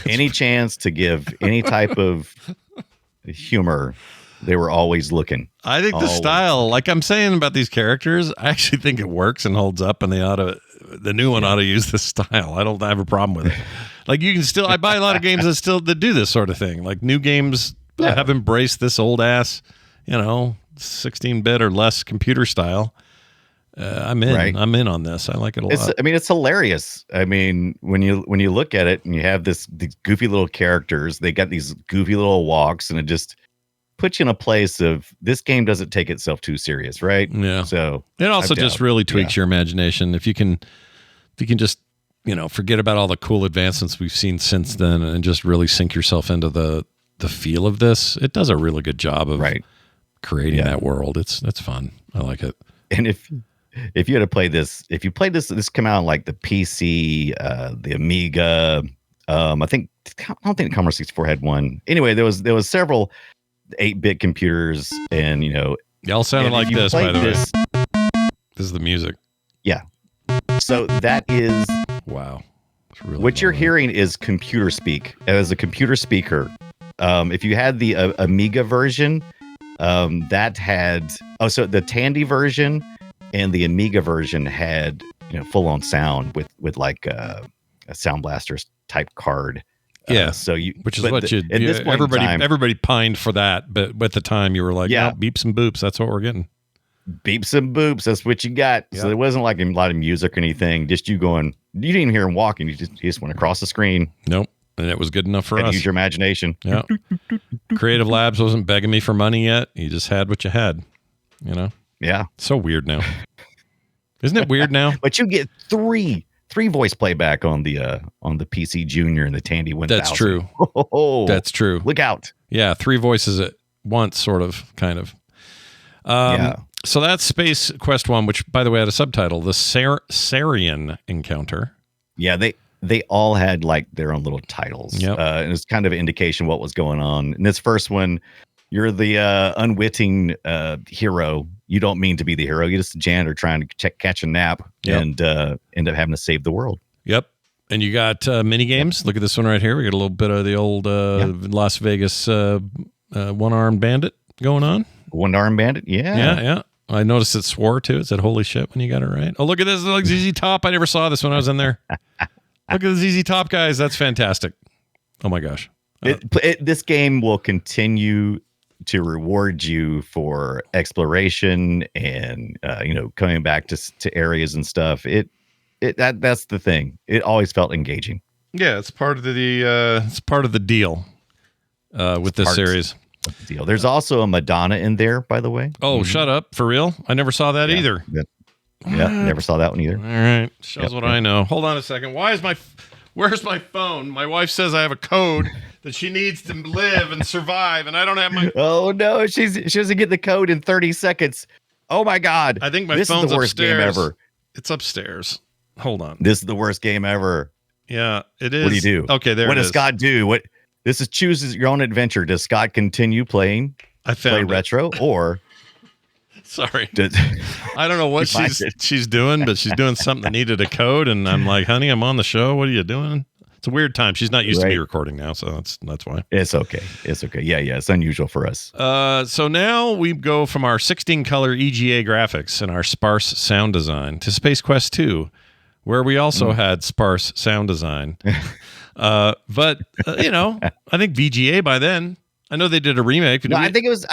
Any chance to give any type of humor, they were always looking. I think the style, like I'm saying about these characters, I actually think it works and holds up, and the new one ought to use this style. I don't have a problem with it. Like you can still, I buy a lot of games that do this sort of thing. Like new games have embraced this old ass, 16-bit or less computer style. I'm in. Right. I'm in on this. I like it a lot. It's hilarious. I mean, when you look at it and you have these goofy little characters, they got these goofy little walks, and it just puts you in a place of this game doesn't take itself too serious, right? Yeah. So it also just really tweaks your imagination. If you can just forget about all the cool advancements we've seen since then, and just really sink yourself into the feel of this, it does a really good job of creating that world. It's fun. I like it. And if you had to play this, this came out on like the PC, the Amiga. I don't think the Commodore 64 had one. Anyway, there was several 8-bit computers, and they all sounded like this. By the way, this is the music. Yeah. So that is wow. Really what you're hearing is computer speak. As a computer speaker, if you had the Amiga version, that had so the Tandy version. And the Amiga version had full-on sound with like a Sound Blasters type card. Yeah, everybody pined for that, but at the time you were like, no, beeps and boops. That's what we're getting. Beeps and boops. That's what you got. Yeah. So there wasn't like a lot of music or anything. Just you going. You didn't even hear him walking. You just went across the screen. Nope. And it was good enough for us. Use your imagination. Yeah. Creative Labs wasn't begging me for money yet. You just had what you had. Yeah. So weird now. Isn't it weird now? But you get three voice playback on the PC Junior and the Tandy 1000. That's true. That's true. Look out. Yeah, 3 voices at once, sort of, kind of. So that's Space Quest 1, which, by the way, had a subtitle, the Sarien Encounter. Yeah, they all had like their own little titles. Yep. And it's kind of an indication what was going on. In this first one, you're the unwitting hero you don't mean to be the hero. You're just a janitor trying to catch a nap and end up having to save the world. Yep. And you got mini games. Look at this one right here. We got a little bit of the old Las Vegas one-armed bandit going on. One-armed bandit? Yeah. Yeah. I noticed it swore too. It said, holy shit, when you got it right. Oh, look at this. Look, ZZ Top. I never saw this when I was in there. Look at the ZZ Top guys. That's fantastic. Oh, my gosh. This game will continue to reward you for exploration and, coming back to areas and stuff. That's the thing. It always felt engaging. Yeah, it's part of the deal with this series. Deal. There's also a Madonna in there, by the way. Oh, shut up. For real? I never saw that either. Never saw that one either. All right. Shows what I know. Hold on a second. Where's my phone? My wife says I have a code that she needs to live and survive, and I don't have my... Oh, no. She doesn't get the code in 30 seconds. Oh, my God. I think this is the worst game ever. It's upstairs. Hold on. This is the worst game ever. Yeah, it is. What do you do? Okay, there What it does is. Scott do? This is chooses your own adventure. Does Scott continue play retro, or sorry, I don't know what she's doing, but she's doing something that needed a code, and I'm like, honey, I'm on the show. What are you doing? It's a weird time. She's not used to me recording now, so that's why. It's okay. Yeah. It's unusual for us. So now we go from our 16-color EGA graphics and our sparse sound design to Space Quest 2, where we also had sparse sound design. But I think VGA by then. I know they did a remake. No, I think it was.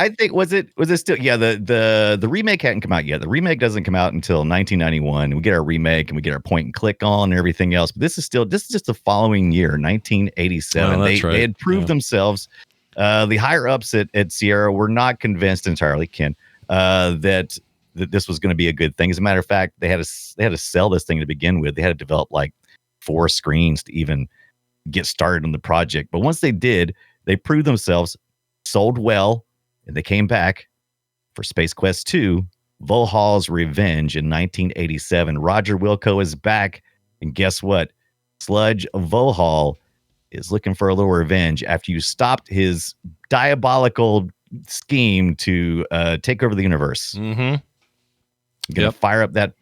Was it still? Yeah, the remake hadn't come out yet. The remake doesn't come out until 1991. We get our remake and we get our point and click on and everything else. But this is just the following year, 1987. They had proved themselves. The higher ups at Sierra were not convinced entirely, Ken, that this was going to be a good thing. As a matter of fact, they had to sell this thing to begin with. They had to develop like 4 screens to even get started on the project. But once they did, they proved themselves, sold well, and they came back for Space Quest 2, Vohaul's Revenge in 1987. Roger Wilco is back, and guess what? Sludge Vohaul is looking for a little revenge after you stopped his diabolical scheme to take over the universe. Mm-hmm. You're going to fire up that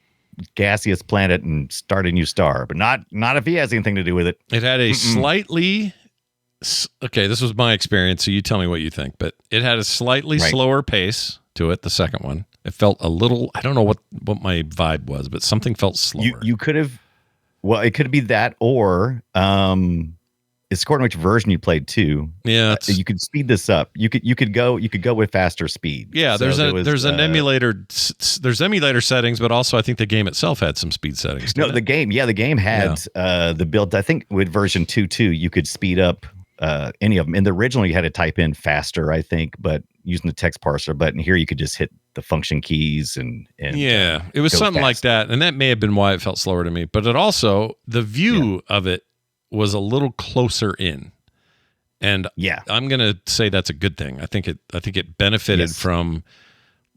gaseous planet and start a new star, but not if he has anything to do with it. It had a slightly... Okay, this was my experience, so you tell me what you think, but it had a slightly slower pace to it, the second one. It felt a little... I don't know what my vibe was, but something felt slower. You could have... Well, it could be that, or... it's according to which version you played too. Yeah, you could speed this up. You could go with faster speed. Yeah, there's an emulator. There's emulator settings, but also I think the game itself had some speed settings. No, the game had the build. I think with version 2.2 you could speed up any of them. In the original, you had to type in faster, I think, but using the text parser. But in here, you could just hit the function keys and yeah, it was something like that, and that may have been why it felt slower to me. But it also the view of it was a little closer in, and I'm gonna say that's a good thing. I think it benefited from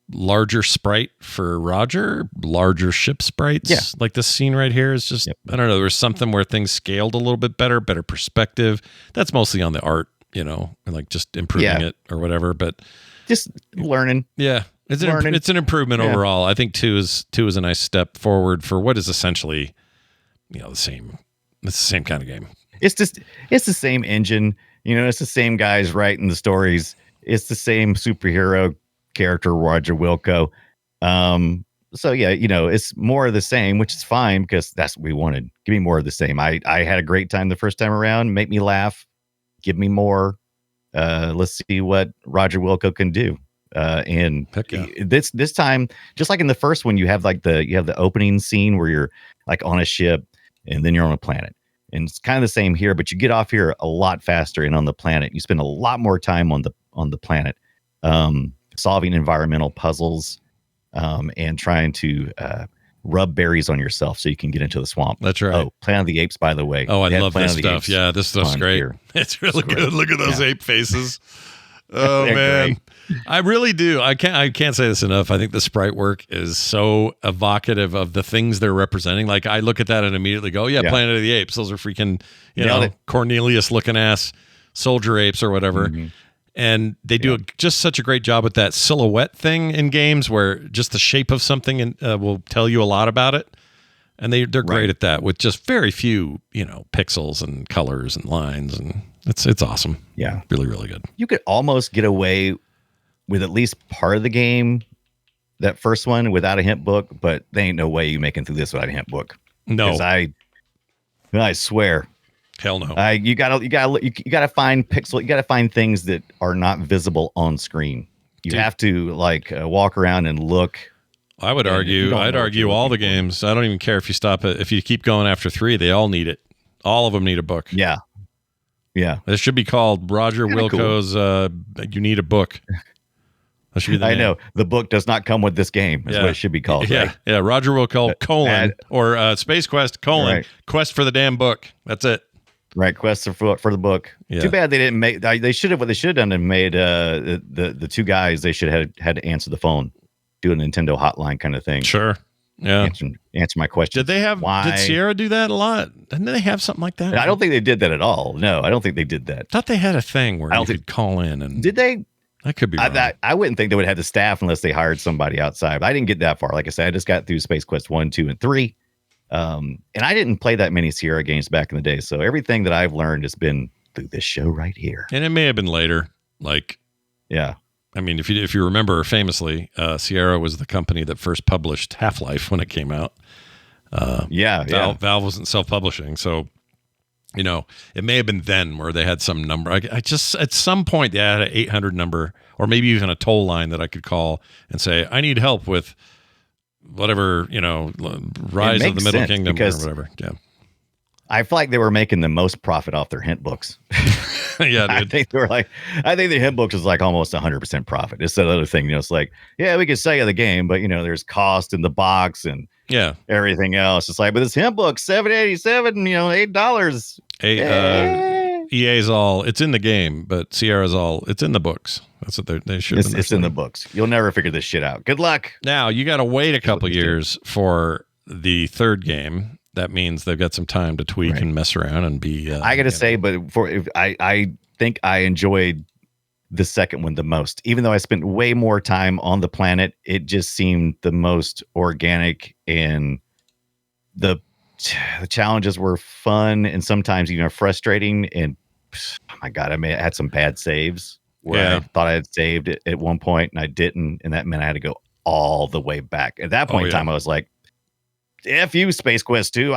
larger sprite for Roger, larger ship sprites. Yeah. Like this scene right here is just I don't know. There was something where things scaled a little bit better perspective. That's mostly on the art, and like just improving it or whatever. But just learning. Yeah, it's an improvement overall. I think two is a nice step forward for what is essentially, the same. It's the same kind of game. It's the same engine. It's the same guys writing the stories. It's the same superhero character, Roger Wilco. So yeah, it's more of the same, which is fine because that's what we wanted. Give me more of the same. I had a great time the first time around. Make me laugh. Give me more. Let's see what Roger Wilco can do. And this time, just like in the first one, you have the opening scene where you're like on a ship and then you're on a planet. And it's kind of the same here, but you get off here a lot faster, and on the planet, you spend a lot more time on the planet, solving environmental puzzles, and trying to rub berries on yourself so you can get into the swamp. That's right. Oh, Planet of the Apes, by the way. Oh, I love this stuff. Yeah, this stuff's great. Here. It's really good. Look at those ape faces. Oh man, great. I really do. I can't say this enough. I think the sprite work is so evocative of the things they're representing. Like I look at that and immediately go, Planet of the Apes. Those are freaking, Cornelius looking ass soldier apes or whatever. Mm-hmm. And they do just such a great job with that silhouette thing in games where just the shape of something will tell you a lot about it. And they're great at that with just very few, pixels and colors and lines. And it's awesome. Yeah. Really, really good. You could almost get away with at least part of the game, that first one, without a hint book, but there ain't no way you making through this without a hint book. No. I swear. Hell no. You gotta find pixel. You gotta find things that are not visible on screen. You have to walk around and look. I'd argue all the games. I don't even care if you stop it. If you keep going after 3, they all need it. All of them need a book. Yeah. Yeah. This should be called Roger Wilco's You Need a Book. That should be the name. I know. The book does not come with this game. That's what it should be called. Yeah. Right? Yeah. Roger Wilco : or Space Quest : Quest for the damn book. That's it. Right, quest for the book. Yeah. Too bad they didn't make. They should have. What they should have done and made the two guys. They should have had to answer the phone, do a Nintendo hotline kind of thing. Sure. Yeah. Answer my question. Did they have? Why? Did Sierra do that a lot? Didn't they have something like that? I don't think they did that at all. No, I don't think they did that. I thought they had a thing where you could call in and. Did they? I could be wrong. I wouldn't think they would have the staff unless they hired somebody outside. But I didn't get that far. Like I said, I just got through Space Quest 1, 2, and 3. And I didn't play that many Sierra games back in the day. So everything that I've learned has been through this show right here. And it may have been later. Yeah. I mean, if you remember famously, Sierra was the company that first published Half-Life when it came out. Valve wasn't self-publishing. So, it may have been then where they had some number. I just, at some point, they had an 800 number or maybe even a toll line that I could call and say, I need help with whatever, Rise of the Middle Kingdom or whatever. Yeah. I feel like they were making the most profit off their hint books. Yeah, dude. I think the hint books was almost 100% profit. It's that other thing, it's we could sell you the game, but there's cost in the box and everything else. It's but this hint book, $7.87, $8. EA's all, it's in the game, but Sierra's all, it's in the books. That's what they should have. It's in the books. You'll never figure this shit out. Good luck. Now, you got to wait a couple years for the third game. That means they've got some time to tweak and mess around and be. I got to say, but I think I enjoyed the second one the most. Even though I spent way more time on the planet, it just seemed the most organic, and the challenges were fun and sometimes frustrating. And oh my God, I had some bad saves where I thought I had saved it at one point and I didn't, and that meant I had to go all the way back. At that point in time, I was like, F you, Space Quest 2.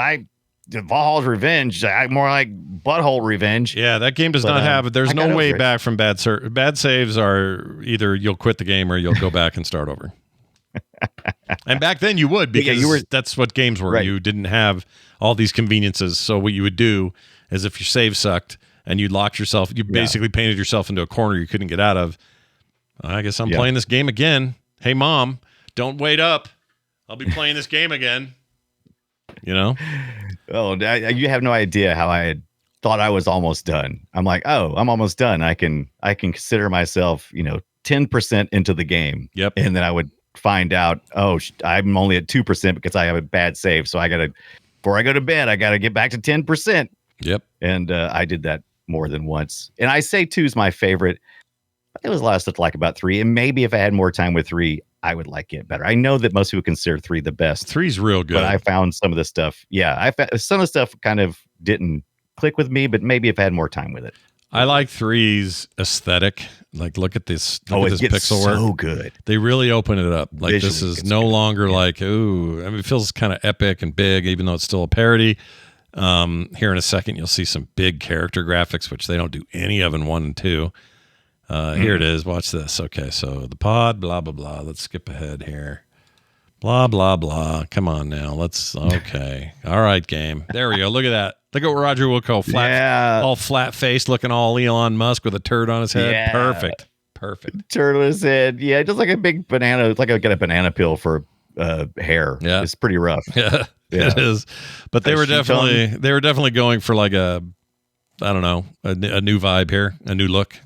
Vohaul's Revenge. More like Butthole Revenge. Yeah, that game does not have. There's no way back from bad saves. Are either you'll quit the game or you'll go back and start over. And back then you would, because that's what games were. Right. You didn't have all these conveniences. So what you would do is if your save sucked and you locked yourself, you basically painted yourself into a corner you couldn't get out of. I guess I'm playing this game again. Hey, Mom, don't wait up. I'll be playing this game again. Oh, you have no idea how I had thought I was almost done. I'm like, oh, I'm almost done. I can consider myself, 10% into the game. Yep. And then I would find out, I'm only at 2% because I have a bad save. So before I go to bed, I got to get back to 10%. Yep. And I did that more than once. And I say 2 is my favorite. There was a lot of stuff to like about 3. And maybe if I had more time with 3, I would like it better. I know that most people consider 3 the best. 3's real good. But I found some of the stuff. Yeah, some of the stuff kind of didn't click with me, but maybe if I had more time with it. I like 3's aesthetic. Look at this. Look at this pixel work. So good. They really open it up. Visually, this is no longer it feels kind of epic and big, even though it's still a parody. Here in a second, you'll see some big character graphics, which they don't do any of in 1 and 2. Here it is. Watch this. Okay, so the pod, blah, blah, blah. Let's skip ahead here. Blah, blah, blah. Come on now. Okay. All right, game. There we go. Look at that. Look at Roger Wilco, all flat-faced, looking all Elon Musk with a turd on his head. Yeah. Perfect. Turd on his head. Yeah, just like a big banana. It's like I got a banana peel for hair. Yeah. It's pretty rough. Yeah, it is. But they were definitely going for a new vibe here, a new look.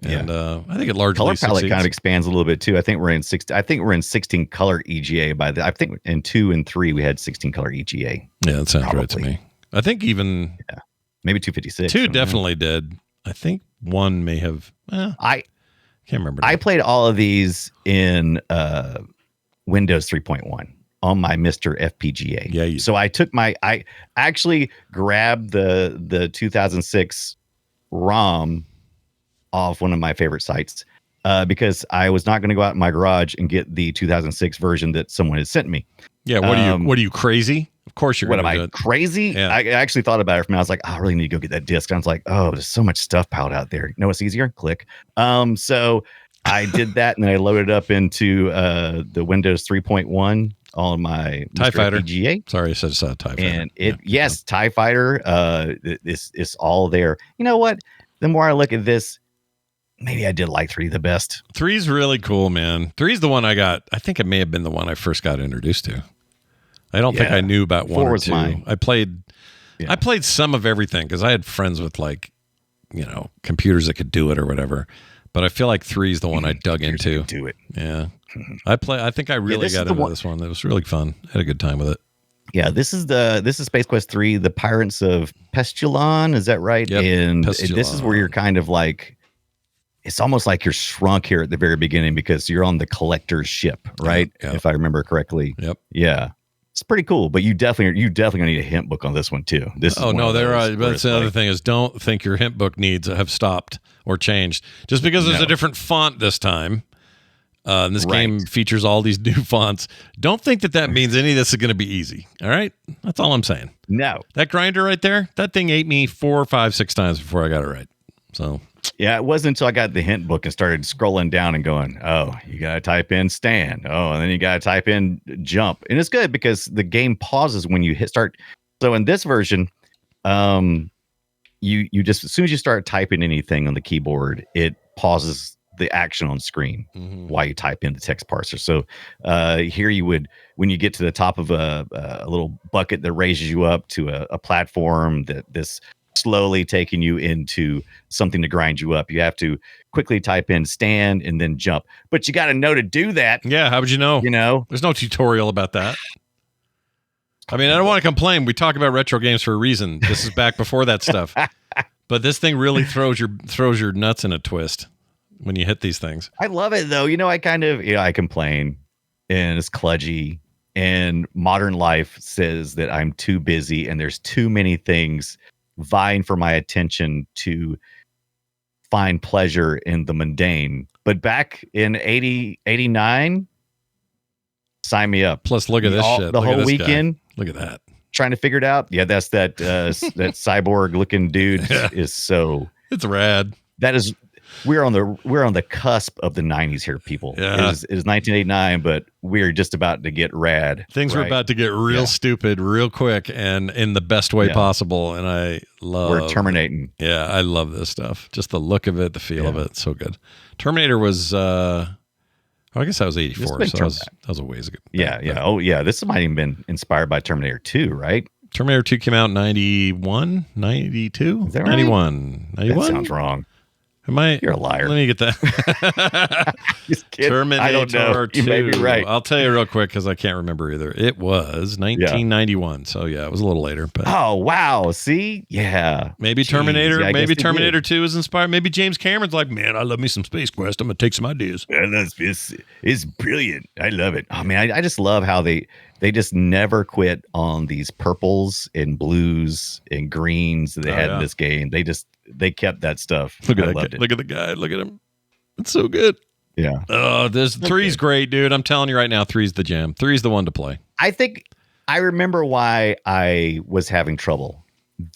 And I think it largely color palette succeeds. kind of expands a little bit too. I think we're in 16 color EGA I think in 2 and 3 we had 16 color EGA. Yeah, that sounds right to me. I think even maybe 256. 2 definitely did. I think 1 may have. Can't remember. I played all of these in Windows 3.1 on my Mr. FPGA. Yeah. So I actually grabbed the 2006 ROM off one of my favorite sites because I was not going to go out in my garage and get the 2006 version that someone had sent me. Yeah. What are you crazy? Of course you're What going am to do I it. crazy? Yeah. I actually thought about it for me. I was like, oh, I really need to go get that disc. And I was like, oh, there's so much stuff piled out there. You know what's easier? Click. So I did that, and then I loaded up into the Windows 3.1 on my TIE Mr. Fighter. FPGA. Sorry, I said TIE Fighter. And TIE Fighter. It's all there. You know what? The more I look at this, maybe I did like 3 the best. 3's really cool, man. 3's the one I got. I think it may have been the one I first got introduced to. I don't think I knew about 1 4 or was 2. mine. I played some of everything because I had friends with computers that could do it or whatever. But I feel like 3's the one I dug into. Do it. Yeah. I think I really got into this one. It was really fun. I had a good time with it. Yeah, this is Space Quest 3, the Pirates of Pestulon, is that right? Yep, And Pestulon. this is where you're kind of like, it's almost like you're shrunk here at the very beginning because you're on the collector's ship, right? Yep. If I remember correctly. Yep. Yeah. It's pretty cool, but you definitely gonna need a hint book on this one too. This is There are. That's the other thing is don't think your hint book needs have stopped or changed just because there's a different font this time. And this game features all these new fonts. Don't think that means any of this is going to be easy. All right, that's all I'm saying. No, that grinder right there, that thing ate me 4, 5, 6 times before I got it right. So yeah, it wasn't until I got the hint book and started scrolling down and going, oh, you got to type in stand. Oh, and then you got to type in jump. And it's good because the game pauses when you start. So in this version, you just, as soon as you start typing anything on the keyboard, it pauses the action on screen while you type in the text parser. So here you would, when you get to the top of a little bucket that raises you up to a platform that this slowly taking you into something to grind you up, you have to quickly type in stand and then jump. But you got to know to do that. Yeah, how would you know? There's no tutorial about that. I mean, I don't want to complain. We talk about retro games for a reason. This is back before that stuff. But this thing really throws your nuts in a twist when you hit these things. I love it though. I complain and it's kludgy, and modern life says that I'm too busy and there's too many things vying for my attention to find pleasure in the mundane. But back in 89, sign me up. Plus, look at this shit. The whole weekend. Guy. Look at that. Trying to figure it out. Yeah, that's that cyborg looking dude is so. It's rad. That is. We're on the cusp of the 90s here, people. Yeah. It is 1989, but we're just about to get rad. Things were about to get real stupid real quick and in the best way possible. And we're terminating. Yeah, I love this stuff. Just the look of it, the feel of it. It's so good. Terminator was, I guess that was 84. So that was a ways ago. Yeah. Oh, yeah. This might even been inspired by Terminator 2, right? Terminator 2 came out in 91, 92? Is that right? 91. That sounds wrong. You're a liar. Let me get that. Just kidding. Terminator I don't know. 2. You may be right. I'll tell you real quick because I can't remember either. It was 1991. So yeah, it was a little later. But oh wow, see, yeah, maybe Terminator. Maybe Terminator 2 is inspired. Maybe James Cameron's like, man, I love me some Space Quest. I'm gonna take some ideas. It's brilliant. I love it. I mean, I just love how they just never quit on these purples and blues and greens that they had in this game. They kept that stuff. Look at that. Look at the guy. Look at him. It's so good. Yeah. Oh, this 3's great, dude. I'm telling you right now, 3's the jam. 3's the one to play. I think I remember why I was having trouble.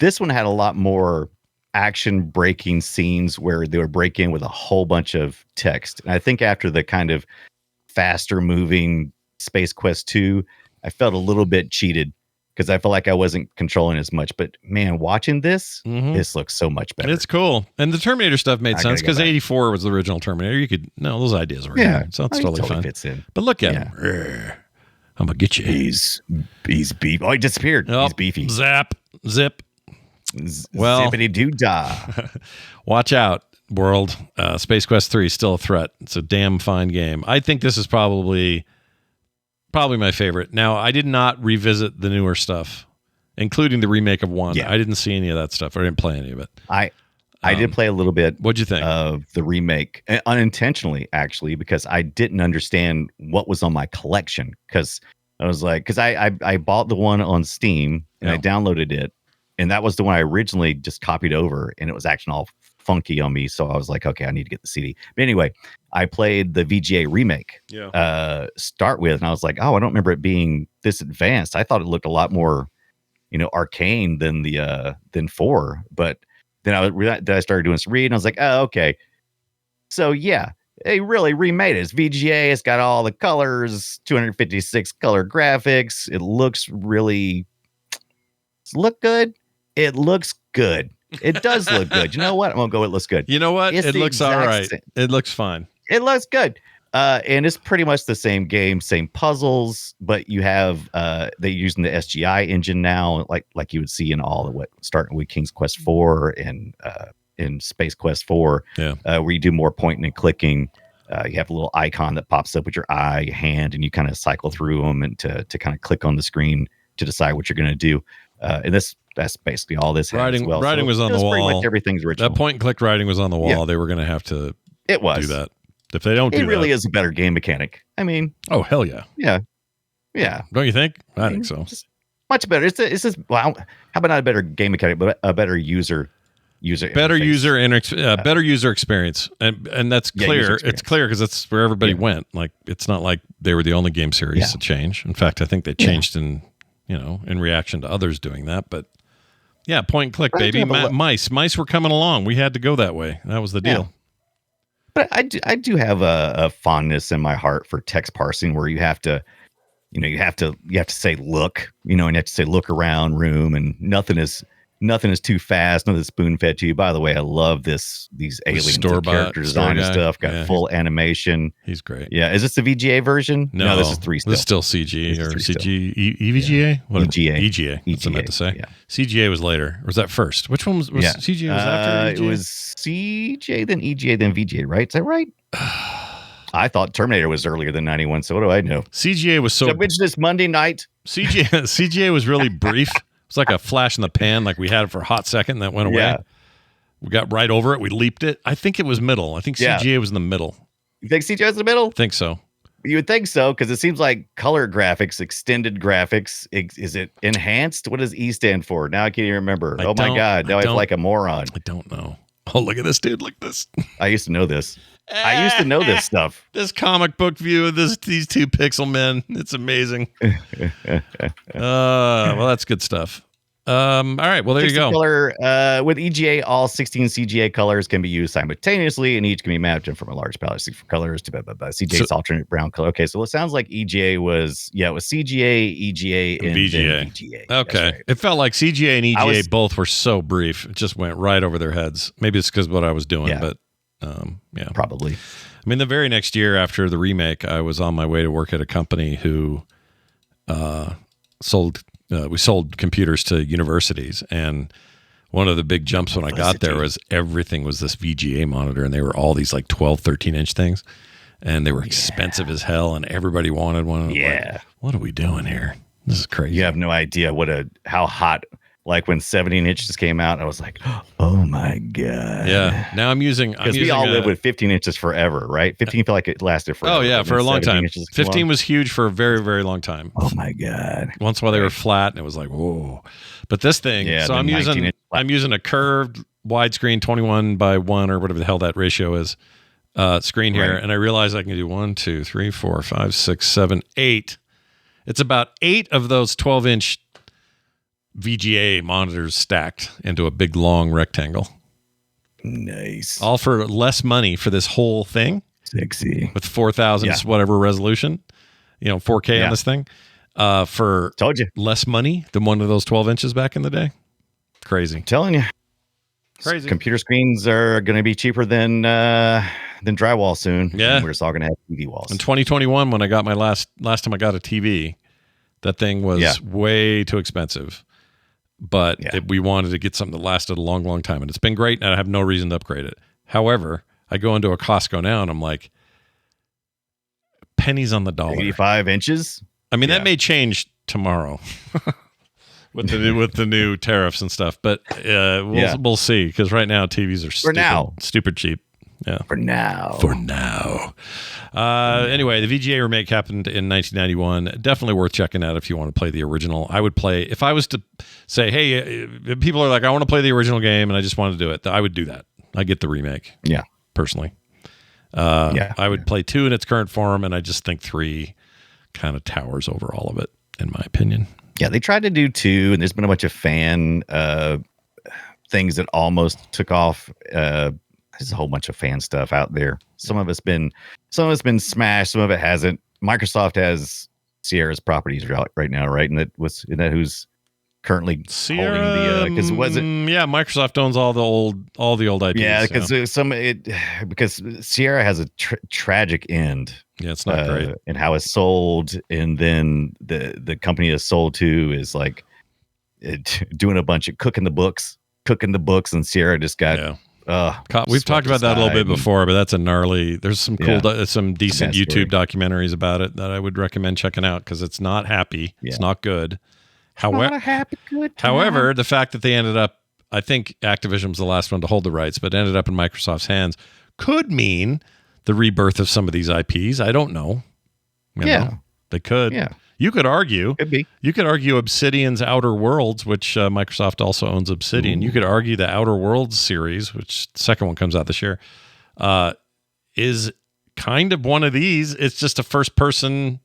This one had a lot more action breaking scenes where they would break in with a whole bunch of text. And I think after the kind of faster moving Space Quest 2, I felt a little bit cheated because I felt like I wasn't controlling as much. But man, watching this, this looks so much better. It's cool. And the Terminator stuff made sense because 84 was the original Terminator. Those ideas were in. So it's totally fine. Fits in. But look at him. I'm going to get you. He's beefy. Oh, he disappeared. Oh, he's beefy. Zip. Well, zippity-doo-dah. Watch out, world. Space Quest 3 is still a threat. It's a damn fine game. I think this is probably my favorite. Now, I did not revisit the newer stuff, including the remake of 1. Yeah. I didn't see any of that stuff. I didn't play any of it. I did play a little bit. What'd you think of the remake, unintentionally, actually, because I didn't understand what was on my collection. Because I was like, because I bought the one on Steam and I downloaded it, and that was the one I originally just copied over, and it was actually all funky on me. So I was like, okay, I need to get the CD. But anyway, I played the VGA remake. Start with, and I was like, oh, I don't remember it being this advanced. I thought it looked a lot more, arcane than the than 4, but. Then I started doing some reading. I was like, oh, okay. So, yeah, they really remade it. It's VGA. It's got all the colors, 256 color graphics. It looks really... Does it look good? It looks good. It does look good. You know what? I'm going to go, it looks good. You know what? It's it looks all right. It looks fine. It looks good. And it's pretty much the same game, same puzzles, but you have they're using the SGI engine now, like you would see in all the starting with King's Quest 4 and in Space Quest 4, where you do more pointing and clicking. You have a little icon that pops up with your eye, your hand, and you kind of cycle through them and to kind of click on the screen to decide what you're going to do. And that's basically all this has as well. Writing was on the wall. Pretty much everything's original. That point and click writing was on the wall. Yeah. They were going to have to do that. If they don't do it really that, is a better game mechanic. I mean, oh hell yeah, yeah. Don't you think? I think so. Just much better. It's just how about not a better game mechanic, but a better user better interface. Better user experience, and that's clear. It's clear because that's where everybody went. Like it's not like they were the only game series to change. In fact, I think they changed in reaction to others doing that. But yeah, point and click, baby. Mice were coming along. We had to go that way. That was the deal. Yeah. But I do have a fondness in my heart for text parsing where you have to say look, and you have to say look around room, and nothing is too fast, nothing is spoon fed to you. By the way, I love these aliens and character design and stuff. Got full animation. He's great. Yeah, is this the VGA version? No, this is 3 still. This is still CG or CG EVGA? What EGA. That's what I meant to say. Yeah. CGA was later. Or was that first? Which one was CGA? Was after EGA? It was CJ, then EGA, then VGA, right? Is that right? I thought Terminator was earlier than 91, so what do I know? CGA was so... which this Monday night? CGA was really brief. It's like a flash in the pan, like we had it for a hot second, and that went away. Yeah. We got right over it. We leaped it. I think it was middle. I think CGA was in the middle. You think CGA was in the middle? I think so. You would think so, because it seems like color graphics, extended graphics. Is it enhanced? What does E stand for? Now I can't even remember. Oh my God. Now I feel like a moron. I don't know. Oh, look at this, dude. Look at this. I used to know this. I used to know this stuff. This comic book view of these two pixel men. It's amazing. Well, that's good stuff. All right. Well, there you go. Color, with EGA, all 16 CGA colors can be used simultaneously, and each can be mapped in from a large palette of colors to CGA's alternate brown color. Okay, so it sounds like EGA was it was CGA, EGA, and VGA. Okay, right. It felt like CGA and EGA both were so brief; it just went right over their heads. Maybe it's because of what I was doing, but probably. I mean, the very next year after the remake, I was on my way to work at a company who sold. We sold computers to universities, and one of the big jumps when I got there was everything was this VGA monitor, and they were all these like 12, 13-inch things, and they were expensive as hell, and everybody wanted one. Like, what are we doing here? This is crazy. You have no idea how hot. Like when 17 inches came out, I was like, oh my God. Yeah. Now I'm using because we all live with 15 inches forever, right? 15 felt like it lasted forever. Oh yeah, for a long time. 15 was huge for a very, very long time. Oh my God. Once while they were flat, and it was like, whoa. But this thing, so I'm using a curved widescreen 21 by 1 or whatever the hell that ratio is screen here, and I realize I can do 1, 2, 3, 4, 5, 6, 7, 8. It's about 8 of those 12-inch VGA monitors stacked into a big long rectangle. Nice. All for less money for this whole thing. Sexy. With 4,000 whatever resolution, 4K on this thing. For told you less money than one of those 12 inches back in the day. Crazy. I'm telling you. Crazy. Computer screens are going to be cheaper than drywall soon. Yeah. And we're just all going to have TV walls. In 2021, when I got my last time I got a TV, that thing was way too expensive. But we wanted to get something that lasted a long, long time. And it's been great, and I have no reason to upgrade it. However, I go into a Costco now, and I'm like, pennies on the dollar. 85 inches? I mean, that may change tomorrow. with the new tariffs and stuff. But we'll see, because right now TVs are stupid cheap. Yeah. For now. Anyway, the VGA remake happened in 1991. Definitely worth checking out if you want to play the original. I would play, if I was to say, hey, people are like, I want to play the original game and I just want to do it, I would do that. I get the remake. Yeah. Personally. I would play 2 in its current form, and I just think 3 kind of towers over all of it, in my opinion. Yeah, they tried to do 2, and there's been a bunch of fan things that almost took off. There's a whole bunch of fan stuff out there. Some of it's been smashed, some of it hasn't. Microsoft has Sierra's properties right now, right? And isn't that who's currently Sierra, holding the because was it? Yeah, Microsoft owns all the old IPs. Yeah, because Sierra has a tragic end. Yeah, it's not great. And how it's sold, and then the company it's sold to is like doing a bunch of cooking the books, and Sierra just got. We've talked about that a little bit before, but that's a gnarly. There's some some decent YouTube documentaries about it that I would recommend checking out, because it's not happy. Yeah. It's not good. However, the fact that they ended up, I think Activision was the last one to hold the rights, but ended up in Microsoft's hands, could mean the rebirth of some of these IPs. I don't know. You know, they could. Yeah. You could argue. Could be. You could argue Obsidian's Outer Worlds, which Microsoft also owns Obsidian. Ooh. You could argue the Outer Worlds series, which the second one comes out this year, is kind of one of these. It's just a first-person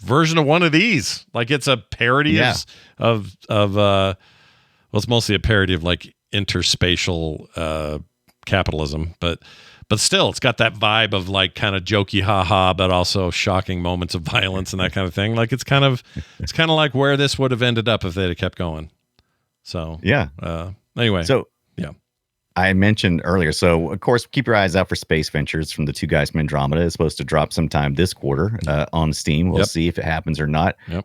version of one of these. Like, it's a parody of it's mostly a parody of like interspatial capitalism, but still, it's got that vibe of like kind of jokey haha, but also shocking moments of violence and that kind of thing. Like, it's kind of like where this would have ended up if they'd have kept going. So anyway, so I mentioned earlier. So of course, keep your eyes out for Space Ventures from the two guys from Andromeda. It's supposed to drop sometime this quarter on Steam. We'll see if it happens or not. Yep.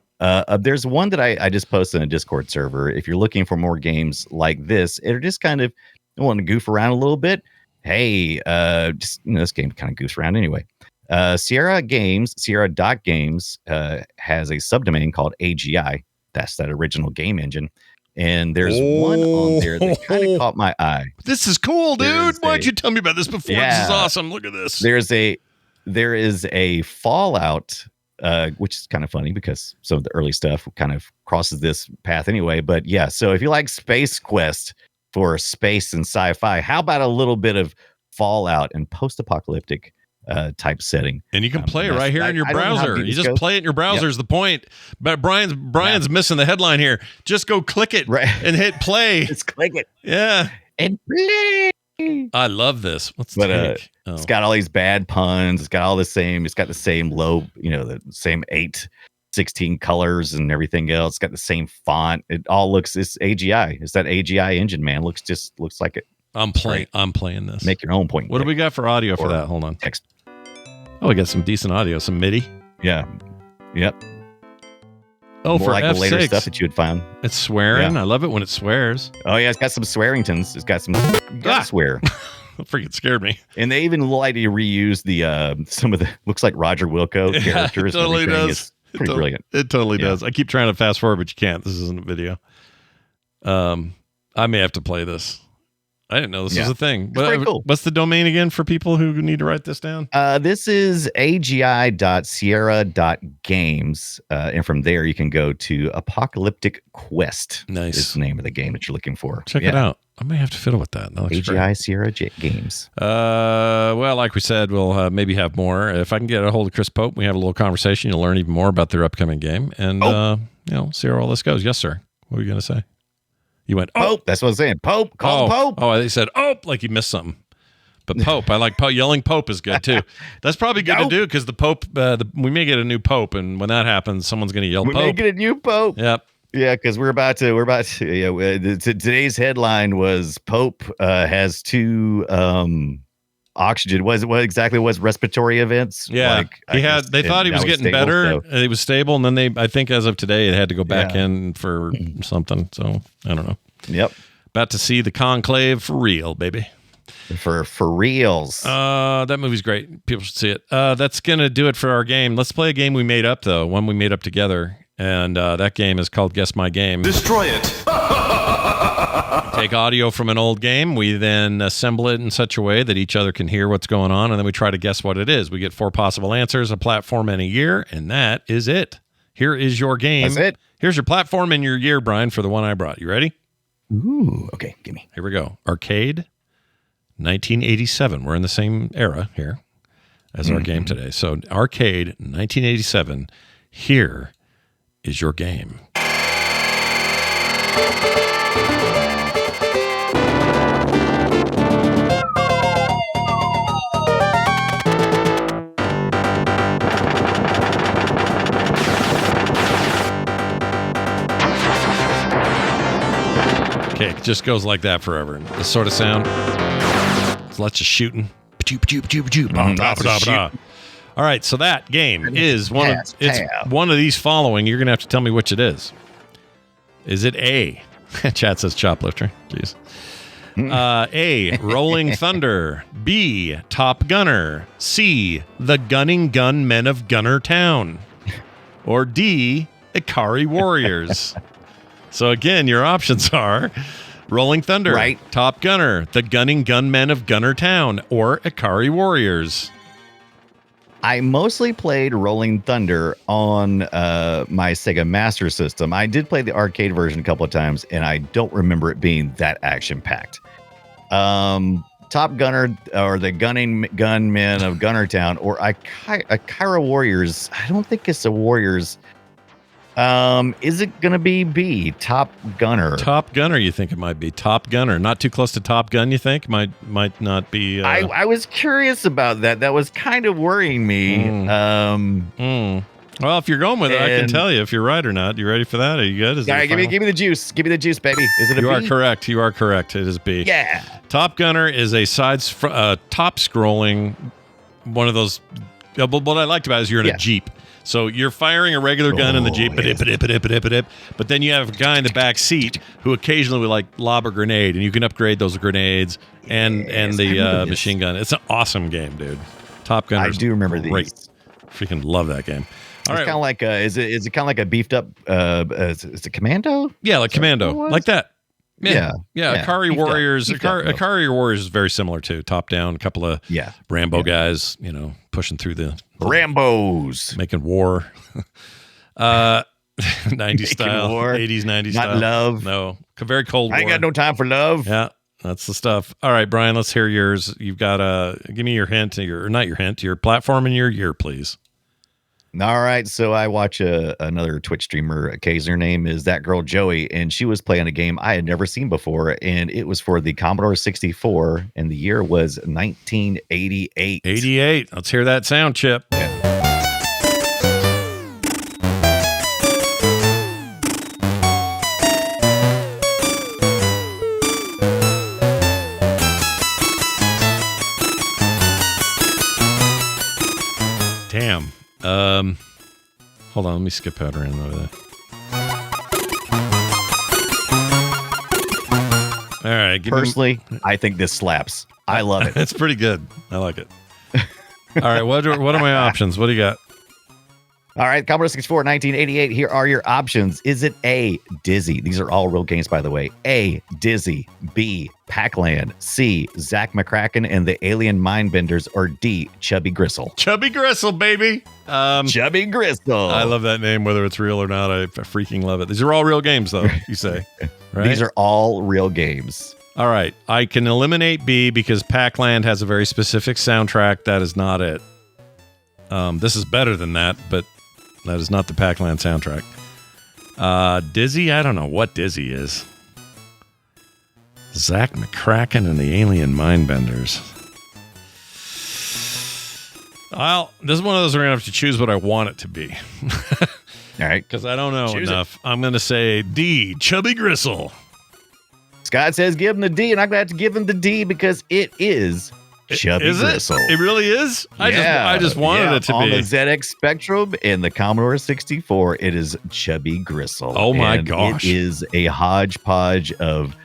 There's one that I just posted in a Discord server. If you're looking for more games like this, it are just kind of want to goof around a little bit. Hey, this game kind of goofs around anyway. Sierra.games has a subdomain called AGI. That's that original game engine. And there's one on there that kind of caught my eye. This is cool, dude. Why'd you tell me about this before? This is awesome. Look at this. There is a Fallout, which is kind of funny because some of the early stuff kind of crosses this path anyway. But yeah, so if you like Space Quest for space and sci-fi, how about a little bit of Fallout and post-apocalyptic type setting? And you can play it right here in your browser. You just play it in your browser is the point. But Brian's missing the headline here. Just go click it and hit play. Just click it. Yeah. And play. I love this. It's got all these bad puns. It's got all the same. It's got the same the same 8/16 colors and everything else. It's got the same font. It all looks. It's AGI. It's that AGI engine, man. Looks like it. I'm playing this. Make your own point. What do we got for audio for that? Hold on. Text. Oh, we got some decent audio. Some MIDI. Yeah. Yep. Oh, more for like F6. the later stuff that you would find. It's swearing. I love it when it swears. Oh yeah, it's got some swearingtons. It's got some swear. Freaking scared me. And they even like to reuse the some of the looks like Roger Wilco characters. It totally does. It's pretty brilliant. It totally does. I keep trying to fast forward, but you can't. This isn't a video. I may have to play this. I didn't know this was a thing. Pretty cool. What's the domain again for people who need to write this down? This is agi.sierra.games. And from there, you can go to Apocalyptic Quest. Nice. Is the name of the game that you're looking for. Check it out. I may have to fiddle with that. AGI Sierra Games. Well, like we said, we'll maybe have more. If I can get a hold of Chris Pope, we have a little conversation. You'll learn even more about their upcoming game. And, see how all this goes. Yes, sir. What were you going to say? You went, Pope. That's what I was saying. Pope. Call him Pope. Oh, they said, like you missed something. But Pope, I like Pope. Yelling Pope is good, too. That's probably good to do because the Pope, we may get a new Pope. And when that happens, someone's going to yell Pope. We may get a new Pope. Yep. Yeah, because we're about to. Today's headline was Pope has 2 oxygen. What exactly was respiratory events? Yeah, they thought he was getting better. He was stable, and then I think as of today, it had to go back in for something. So I don't know. Yep. About to see the conclave for real, baby. For reals. That movie's great. People should see it. That's gonna do it for our game. Let's play a game we made up though. One we made up together. And that game is called Guess My Game. Destroy it. Take audio from an old game. We then assemble it in such a way that each other can hear what's going on, and then we try to guess what it is. We get 4 possible answers, a platform, and a year, and that is it. Here is your game. That's it. Here's your platform and your year, Brian, for the one I brought. You ready? Ooh, okay, give me. Here we go. Arcade, 1987. We're in the same era here as our game today. So Arcade, 1987. Here is your game. Okay, it just goes like that forever. This sort of sound. It's lots of shooting. All right, so that game is one of these following. You're gonna have to tell me which it is. Is it A? Chat says Choplifter. Jeez. A. Rolling Thunder. B. Top Gunner. C. The Gunning Gun Men of Gunner Town. Or D. Ikari Warriors. So again, your options are Rolling Thunder, right. Top Gunner, The Gunning Gunmen of Gunner Town, or Ikari Warriors. I mostly played Rolling Thunder on my Sega Master System. I did play the arcade version a couple of times, and I don't remember it being that action-packed. Top Gunner, or the Gunning Gunmen of Gunner Town, or Ikari Warriors. I don't think it's the Warriors. Is it gonna be B, Top Gunner? Top Gunner, you think it might be Top Gunner? Not too close to Top Gun, you think? Might not be. I was curious about that. That was kind of worrying me. Well, if you're going with it, I can tell you if you're right or not. You ready for that? Are you good? All right, give me the juice. Give me the juice, baby. Is it a B? You are correct. You are correct. It is B. Yeah. Top Gunner is a top scrolling one of those. What I liked about it is you're in a Jeep. So you're firing a regular gun in the Jeep, but then you have a guy in the back seat who occasionally will lob a grenade, and you can upgrade those grenades and the machine gun. It's an awesome game, dude. Top Gunner. I do remember these. Freaking love that game. All right. Kind of like is it kind of like a beefed up? Is it Commando? Yeah, like Commando, like that. Yeah. Ikari Warriors. Ikari Warriors is very similar to top down. A couple of Rambo guys, pushing through the Rambos, making war. 90s style, war. 80s, 90s Not style. love. No, very cold war. I ain't got no time for love. Yeah, that's the stuff. All right, Brian, let's hear yours. You've got give me your hint, your platform and your year, please. All right, so I watch another Twitch streamer. Occasionally, her name is That Girl Joey, and she was playing a game I had never seen before, and it was for the Commodore 64, and the year was 1988. 88. Let's hear that sound chip. Damn. Hold on, let me skip out around over there. All right. Personally, I think this slaps. I love it. It's pretty good. I like it. All right. What are my options? What do you got? All right, Commodore 64, 1988. Here are your options. Is it A, Dizzy? These are all real games, by the way. A, Dizzy. B, Pac-Land. C, Zach McCracken and the Alien Mindbenders. Or D, Chubby Gristle. Chubby Gristle, baby. Chubby Gristle. I love that name, whether it's real or not. I freaking love it. These are all real games, though, you say. Right? These are all real games. All right. I can eliminate B because Pac-Land has a very specific soundtrack. That is not it. This is better than that, but that is not the Pac-Land soundtrack. Dizzy? I don't know what Dizzy is. Zach McCracken and the Alien Mindbenders. Well, this is one of those we're going to have to choose what I want it to be. All right. Because I don't know Choose enough. I'm going to say D, Chubby Gristle. Scott says give him the D, and I'm glad to give him the D because it is Chubby Gristle. It really is? I just wanted it to on be. On the ZX Spectrum in the Commodore 64, it is Chubby Gristle. Oh my gosh. It is a hodgepodge of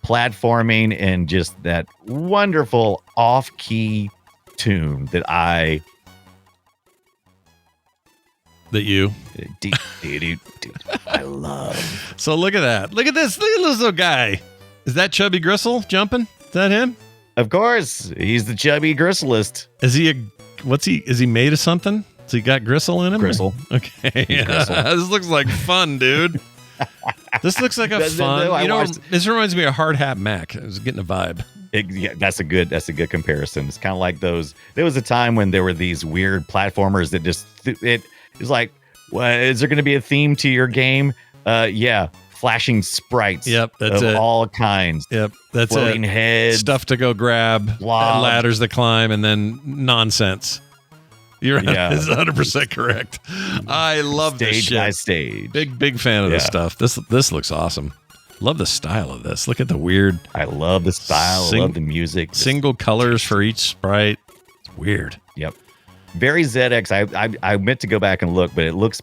platforming and just that wonderful off-key tune that I that you. I love. So look at that. Look at this. Look at this little guy. Is that Chubby Gristle jumping? Is that him? Of course, he's the chubby gristlist. Is he is he made of something? Has he got gristle in him? Gristle. Okay. Gristle. This looks like fun, dude. This looks like a fun. This reminds me of Hard Hat Mac. I was getting a vibe. That's a good comparison. It's kind of like those. There was a time when there were these weird platformers that just it was like, well, is there going to be a theme to your game? Yeah, flashing sprites. Yep, that's of it. all kinds. Yep, that's floating it. heads, Stuff to go grab, blob. ladders to climb, and then nonsense. You're Yeah. This is 100% correct. I love this stage shit. by stage. Big fan of this Yeah. stuff. This looks awesome. Love the style of this. Look at the weird I love the style. I love the music. single colors for each sprite. It's weird. Yep. Very ZX. I meant to go back and look, but it looks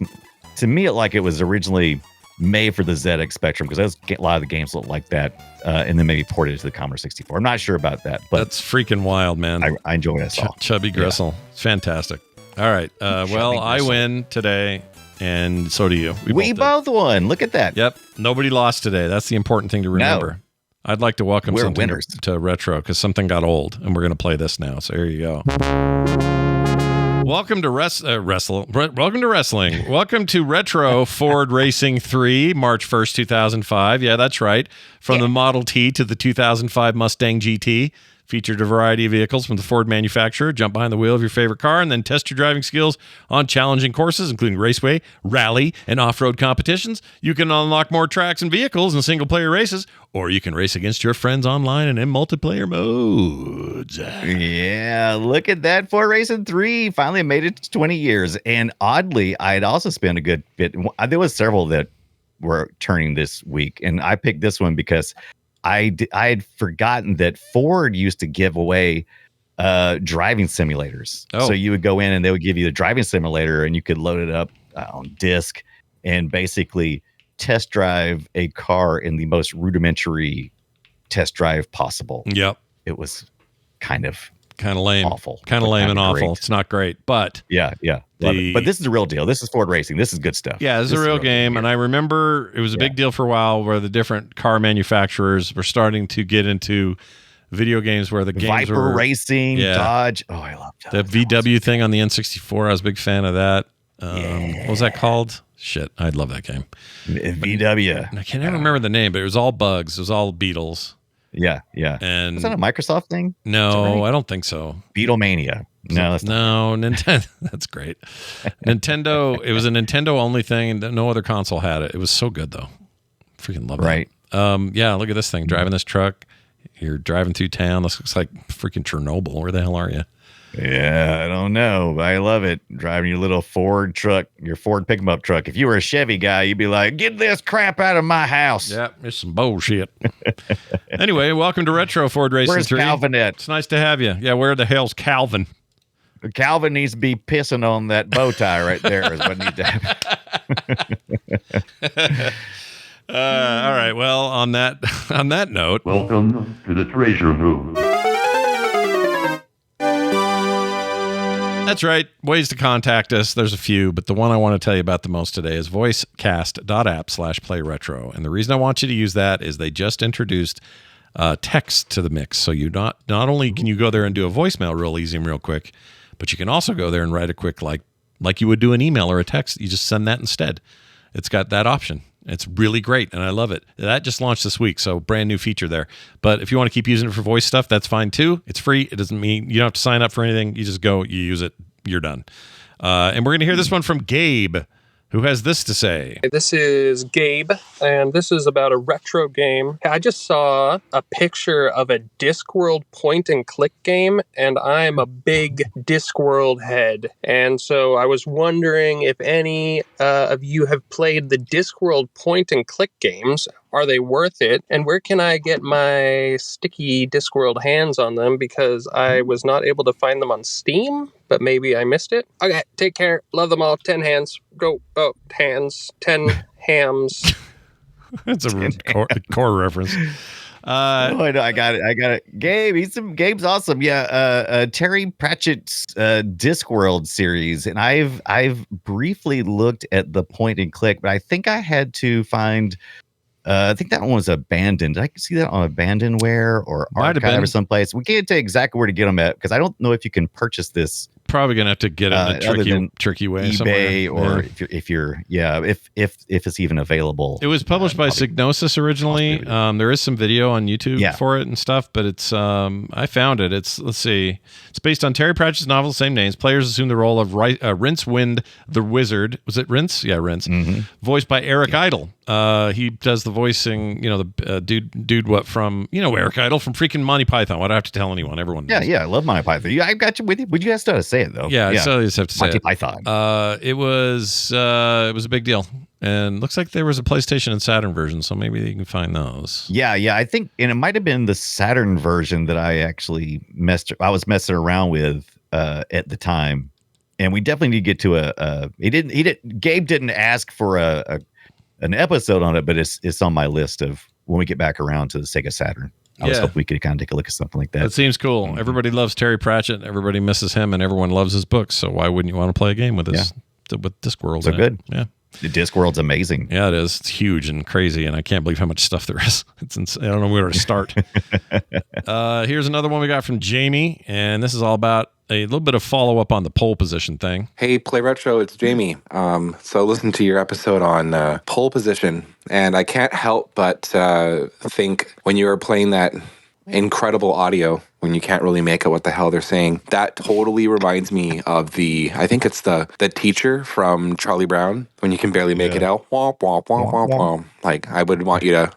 to me like it was originally made for the ZX Spectrum because a lot of the games look like that, and then maybe ported to the Commodore 64. I'm not sure about that, but That's freaking wild, man. I enjoy it. Chubby Gristle. It's fantastic. All right. Well, I Gristle. win today, and so do you. We did. both won. Look at that. Yep. Nobody lost today. That's the important thing to remember. I'd like to welcome We're something winners. to retro because something got old, and we're going to play this now. So here you go. Welcome to Welcome to wrestling. Welcome to Retro Ford Racing 3, March 1st, 2005. Yeah, that's right. From the Model T to the 2005 Mustang GT. Featured a variety of vehicles from the Ford manufacturer. Jump behind the wheel of your favorite car and then test your driving skills on challenging courses, including raceway, rally, and off-road competitions. You can unlock more tracks and vehicles in single-player races, or you can race against your friends online and in multiplayer modes. Yeah, look at that. Ford Racing 3 finally made it to 20 years. And oddly, I had also spent a good bit. There was several that were turning this week, and I picked this one because I had forgotten that Ford used to give away driving simulators. Oh. So you would go in and they would give you the driving simulator and you could load it up on disc and basically test drive a car in the most rudimentary test drive possible. Yep. It was kind of lame. awful. Kind of but lame and kinda awful. great. It's not great, but Yeah. Love it. But this is the real deal. This is Ford Racing. This is good stuff. yeah, this is a real game. deal. And I remember it was a big deal for a while where the different car manufacturers were starting to get into video games where the games Viper were Racing, Yeah. Dodge. Oh, I love the Dodge. VW thing on the N64. I was a big fan of that. What was that called? Shit, I love that game. VW. I can't even remember the name, but it was all bugs. It was all Beatles. Yeah. And Is that a Microsoft thing? no, right? I don't think so. Beatlemania. No, that's not. No, Nintendo. That's great. Nintendo. It was a Nintendo only thing, and no other console had it. It was so good though. Freaking love it. Right. Yeah. Look at this thing. Driving this truck. You're driving through town. This looks like freaking Chernobyl. Where the hell are you? Yeah, I don't know, but I love it. Driving your little Ford truck, your Ford pickup truck. If you were a Chevy guy, you'd be like, get this crap out of my house. Yeah, it's some bullshit. Anyway, welcome to Retro Ford Racing Where's 3. Calvin at? It's nice to have you. Yeah, where the hell's Calvin? Calvin needs to be pissing on that bow tie right there is what needs to happen. All right. Well, on that note, Welcome to the treasure room. that's right. Ways to contact us. There's a few, but the one I want to tell you about the most today is voicecast.app/playretro. And the reason I want you to use that is they just introduced text to the mix. So you not only can you go there and do a voicemail real easy and real quick, but you can also go there and write a quick like you would do an email or a text. You just send that instead. It's got that option. It's really great, and I love it. That just launched this week, so brand new feature there. But if you want to keep using it for voice stuff, that's fine too. It's free. It doesn't mean you don't have to sign up for anything. You just go, you use it, you're done. And we're going to hear this one from Gabe, who has this to say. This is Gabe, and this is about a retro game. I just saw a picture of a Discworld point-and-click game, and I'm a big Discworld head. And so I was wondering if any of you have played the Discworld point-and-click games. Are they worth it? And where can I get my sticky Discworld hands on them? Because I was not able to find them on Steam, but maybe I missed it. Okay, take care. Love them all. 10 hands. Go. Oh, hands. 10 hams. That's a core reference. Oh, I know. I got it. Gabe's awesome. Yeah. Terry Pratchett's Discworld series, and I've briefly looked at the point and click, but I think I had to find. I think that one was abandoned. I can see that on Abandonware or Archive or someplace. We can't tell exactly where to get them at because I don't know if you can purchase this. Probably gonna have to get it in a tricky way, eBay somewhere. or if it's even available. It was published by Psygnosis originally. There is some video on YouTube for it and stuff, but it's I found it. Let's see. It's based on Terry Pratchett's novel, same names. Players assume the role of Rincewind the Wizard. Was it Rince? Yeah, Rince. Mm-hmm. Voiced by Eric Idle. He does the voicing. The dude what from Eric Idle from freaking Monty Python. Why do I have to tell anyone? Everyone knows. Yeah, I love Monty Python. Yeah, I got you with you. Would you guys to say it though? Yeah, so you just have to say Monty it. Python. It was a big deal, and looks like there was a PlayStation and Saturn version, so maybe you can find those. Yeah, I think, and it might have been the Saturn version that I actually was messing around with at the time, and we definitely need to get to Gabe didn't ask for an episode on it, but it's on my list of when we get back around to the Sega Saturn. I was hoping we could kind of take a look at something like that. That seems cool. Mm-hmm. Everybody loves Terry Pratchett. Everybody misses him, and everyone loves his books. So why wouldn't you want to play a game with with Discworld? So good. Yeah. The Discworld's amazing. Yeah, it is. It's huge and crazy, and I can't believe how much stuff there is. It's insane. I don't know where to start. Here's another one we got from Jamie, and this is all about a little bit of follow-up on the pole position thing. Hey, Play Retro, it's Jamie. So listen to your episode on pole position, and I can't help but think when you were playing that incredible audio, when you can't really make out what the hell they're saying, that totally reminds me of I think it's the teacher from Charlie Brown, when you can barely make it out. Womp, womp, womp, womp, womp. Like, I would want you to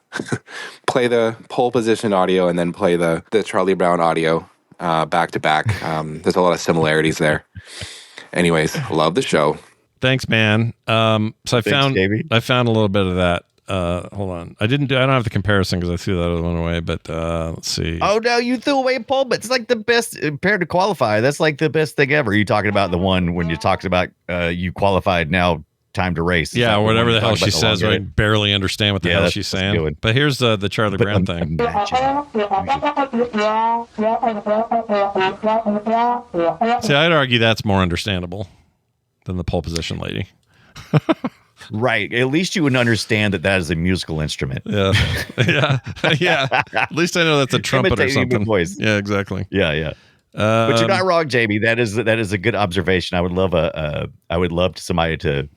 play the pole position audio and then play the Charlie Brown audio back to back. There's a lot of similarities there. Anyways, love the show. Thanks, man. So I found a little bit of that. Hold on. I don't have the comparison because I threw that other one away, but let's see. Oh no, you threw away pole, but it's like the best paired to qualify. That's like the best thing ever. Are you talking about the one when you talked about you qualified, now time to race? Yeah, whatever the hell she says. I barely understand what the hell she's saying. But here's the Charlie Brown thing. See, I'd argue that's more understandable than the pole position lady. Right. At least you would understand that is a musical instrument. Yeah. Yeah. At least I know that's a trumpet or something. Voice. Yeah, exactly. Yeah. But you're not wrong, Jamie. That is a good observation. I would love somebody to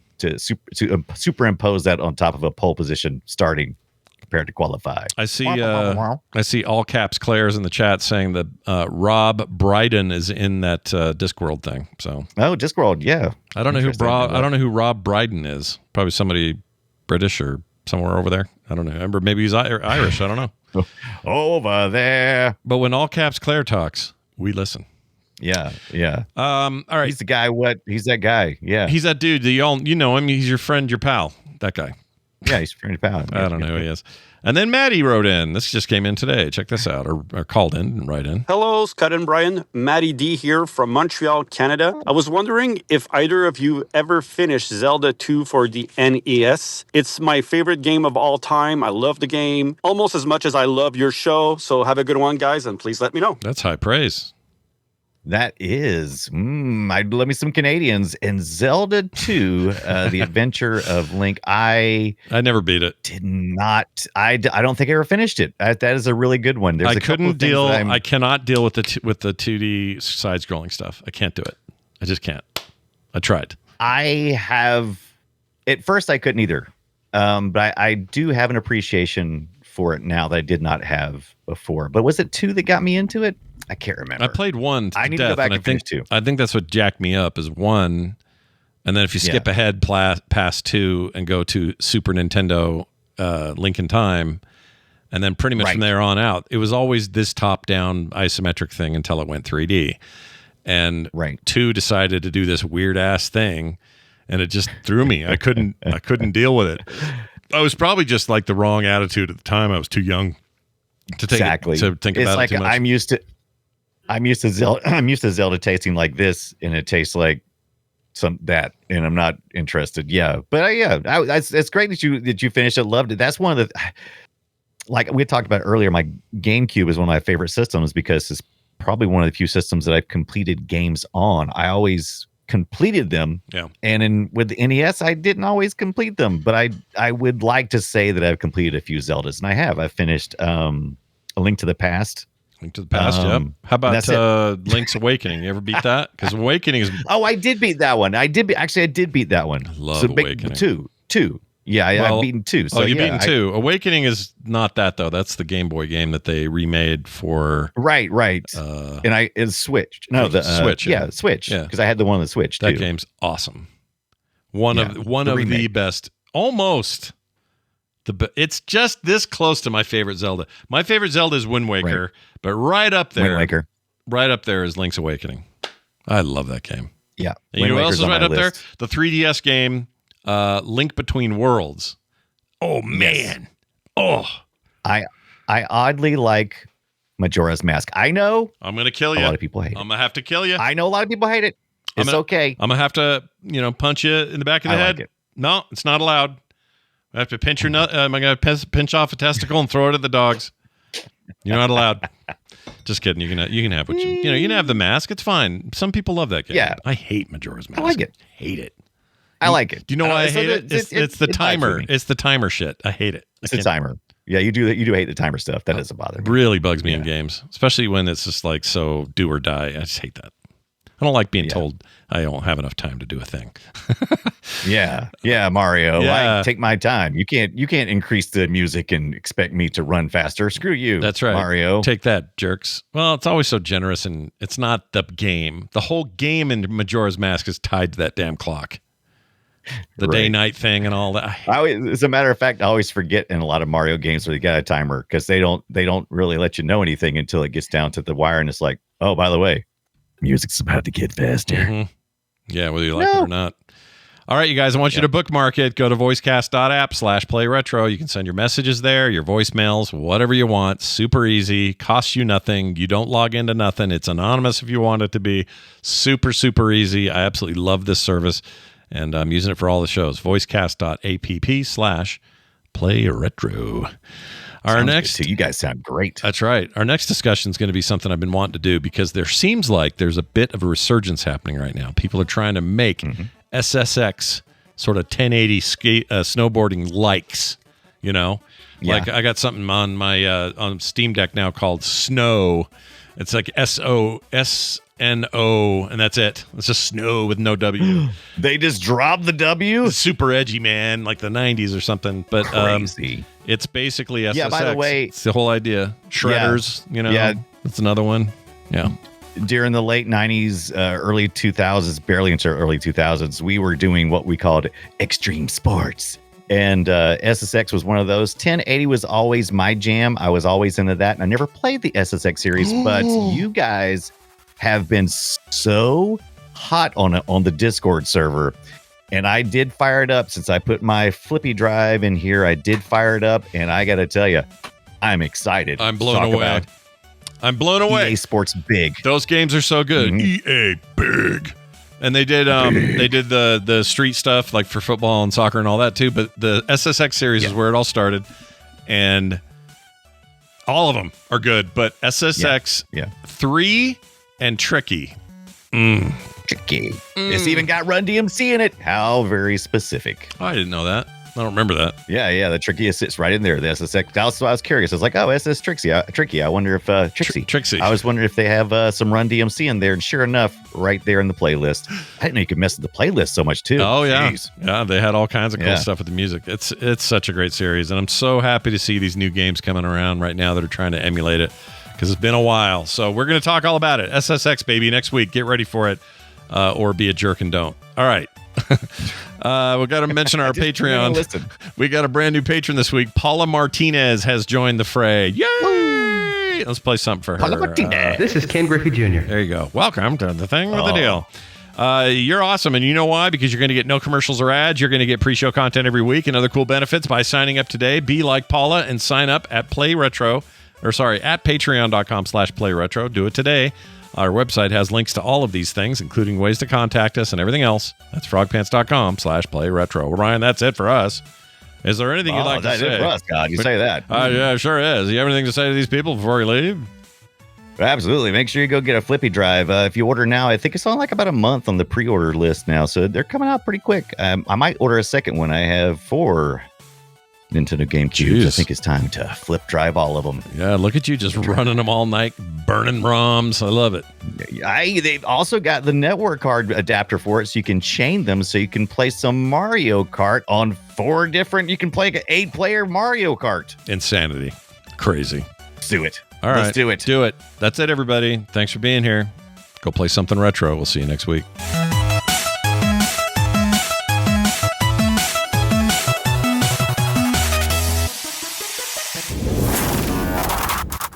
superimpose that on top of a pole position starting prepared to qualify. I see all caps Claire's in the chat saying that Rob Brydon is in that Discworld thing. So Discworld, yeah. I don't know who Rob Brydon is. Probably somebody British or somewhere over there. I don't know. Remember, maybe he's Irish. I don't know. Over there. But when all caps Claire talks, we listen. Yeah. All right. He's the guy. He's that guy. Yeah. He's that dude. You know him. He's your friend, your pal. That guy. Yeah, he's pretty pal. I don't know who he is. And then Maddie wrote in. This just came in today. Check this out. Or called in and write in. Hello, Scott and Brian. Maddie D here from Montreal, Canada. I was wondering if either of you ever finished Zelda 2 for the NES. It's my favorite game of all time. I love the game almost as much as I love your show. So have a good one, guys, and please let me know. That's high praise. That is, I'd love me some Canadians. And Zelda 2, The Adventure of Link. I never beat it. Did not. I don't think I ever finished it. That is a really good one. I cannot deal with the 2D side-scrolling stuff. I can't do it. I just can't. I tried. At first I couldn't either. But I do have an appreciation for it now that I did not have before. But was it 2 that got me into it? I can't remember. I played 1 I need to go back and finish 2. I think that's what jacked me up is 1, and then if you skip ahead past 2 and go to Super Nintendo Link in Time, and then pretty much from there on out, it was always this top-down isometric thing until it went 3D. And 2 decided to do this weird-ass thing, and it just threw me. I couldn't deal with it. I was probably just like the wrong attitude at the time. I was too young to think about it too much. I'm used to Zelda tasting like this, and it tastes like that, and I'm not interested. Yeah, but it's great that you finished it. Loved it. That's one of the. like we talked about earlier, my GameCube is one of my favorite systems because it's probably one of the few systems that I've completed games on. I always completed them. Yeah. And with the NES, I didn't always complete them, but I would like to say that I've completed a few Zeldas, and I have. I finished A Link to the Past. Link to the Past, yep. How about Link's Awakening? You ever beat that? Because Awakening is... Oh, I did beat that one. I did beat that one. I love Awakening. Two. Yeah, I've beaten 2. So you've beaten 2. Awakening is not that, though. That's the Game Boy game that they remade for... Right. And it's Switch. No, the Switch. Switch. Yeah, because I had the one on the Switch, too. That game's awesome. One of the best. Almost. It's just this close to my favorite Zelda. My favorite Zelda is Wind Waker, but right up there... Wind Waker. Right up there is Link's Awakening. I love that game. Yeah. And you know what else is right up there? The 3DS game... Link Between Worlds. Oh man. Oh, I oddly like Majora's Mask. I know I'm gonna kill you. A lot of people hate it. I'm gonna have to kill you. I know a lot of people hate it. It's okay. I'm gonna have to, punch you in the back of the head. Like it. No, it's not allowed. I have to pinch your nut. I'm gonna pinch off a testicle and throw it at the dogs. You're not allowed. Just kidding. You can have what you can have the mask. It's fine. Some people love that game. Yeah. I hate Majora's Mask. I like it. Hate it. I like it. Do you know why I hate it? It's the timer. It's the timer shit. I hate it. It's the timer. Yeah, you do hate the timer stuff. That doesn't bother me. Really bugs me in games, especially when it's just like so do or die. I just hate that. I don't like being told I don't have enough time to do a thing. Yeah, Mario. Yeah. I take my time. You can't increase the music and expect me to run faster. Screw you. That's right, Mario. Take that, jerks. Well, it's always so generous, and it's not the game. The whole game in Majora's Mask is tied to that damn clock. The day-night thing and all that. As a matter of fact, I always forget in a lot of Mario games where they got a timer because they don't really let you know anything until it gets down to the wire, and it's like, oh, by the way, music's about to get faster. Mm-hmm. Yeah, whether you like it or not. All right, you guys, I want you to bookmark it. Go to voicecast.app/playretro. You can send your messages there, your voicemails, whatever you want. Super easy. Costs you nothing. You don't log into nothing. It's anonymous if you want it to be. Super, super easy. I absolutely love this service. And I'm using it for all the shows. Voicecast.app/playretro. Our next, you guys sound great. That's right. Our next discussion is going to be something I've been wanting to do because there seems like there's a bit of a resurgence happening right now. People are trying to make SSX sort of 1080 snowboarding likes. Like I got something on my on Steam Deck now called Snow. It's like SOSNO, and that's it. It's just snow with no W. They just dropped the W? It's super edgy, man, like the 90s or something. But crazy. It's basically SSX. Yeah, by the way, it's the whole idea. Shredders, that's another one. Yeah. During the late 90s, early 2000s, barely into early 2000s, we were doing what we called extreme sports. And SSX was one of those. 1080 was always my jam. I was always into that. And I never played the SSX series, but you guys have been so hot on the Discord server. And I did fire it up since I put my flippy drive in here. I did fire it up. And I got to tell you, I'm excited. I'm blown away. I'm blown away. EA Sports big. Those games are so good. EA big. And they did the street stuff like for football and soccer and all that too. But the SSX series is where it all started, and all of them are good. But SSX 3 and Tricky, Tricky. It's even got Run DMC in it. How very specific. I didn't know that. I don't remember that. Yeah. The Tricky sits right in there. The SSX. That's why I was curious. I was like, oh, SS Tricky. I wonder if Trixie. I was wondering if they have some Run DMC in there. And sure enough, right there in the playlist. I didn't know you could mess with the playlist so much too. Oh yeah, yeah. They had all kinds of cool stuff with the music. It's such a great series, and I'm so happy to see these new games coming around right now that are trying to emulate it because it's been a while. So we're going to talk all about it. SSX baby next week. Get ready for it, or be a jerk and don't. All right. We got to mention our Patreon. We got a brand new patron this week. Paula Martinez has joined the fray. Yay! Let's play something for her. Paula Martinez. This is Ken Griffey Jr. There you go. Welcome to the thing with the deal. You're awesome, and you know why? Because you're going to get no commercials or ads. You're going to get pre-show content every week and other cool benefits by signing up today. Be like Paula and sign up at patreon.com/playretro. Do it today. Our website has links to all of these things, including ways to contact us and everything else. That's frogpants.com/playretro. Well, Ryan, that's it for us. Is there anything you'd like to that say? is for us, God. You say that. Yeah, sure is. Do you have anything to say to these people before you leave? Absolutely. Make sure you go get a flippy drive. If you order now, I think it's on like about a month on the pre-order list now, so they're coming out pretty quick. I might order a second one. I have 4 Nintendo GameCubes. I think it's time to flip drive all of them. Yeah, look at you just running them all night, burning ROMs. I love it. They've also got the network card adapter for it, so you can chain them so you can play some Mario Kart on 4 different. You can play an 8-player Mario Kart. Insanity. Crazy. Let's do it. All right. Let's do it. Do it. That's it, everybody. Thanks for being here. Go play something retro. We'll see you next week.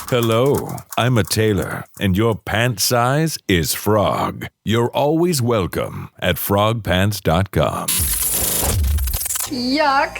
Hello, I'm a tailor, and your pant size is frog. You're always welcome at frogpants.com. Yuck.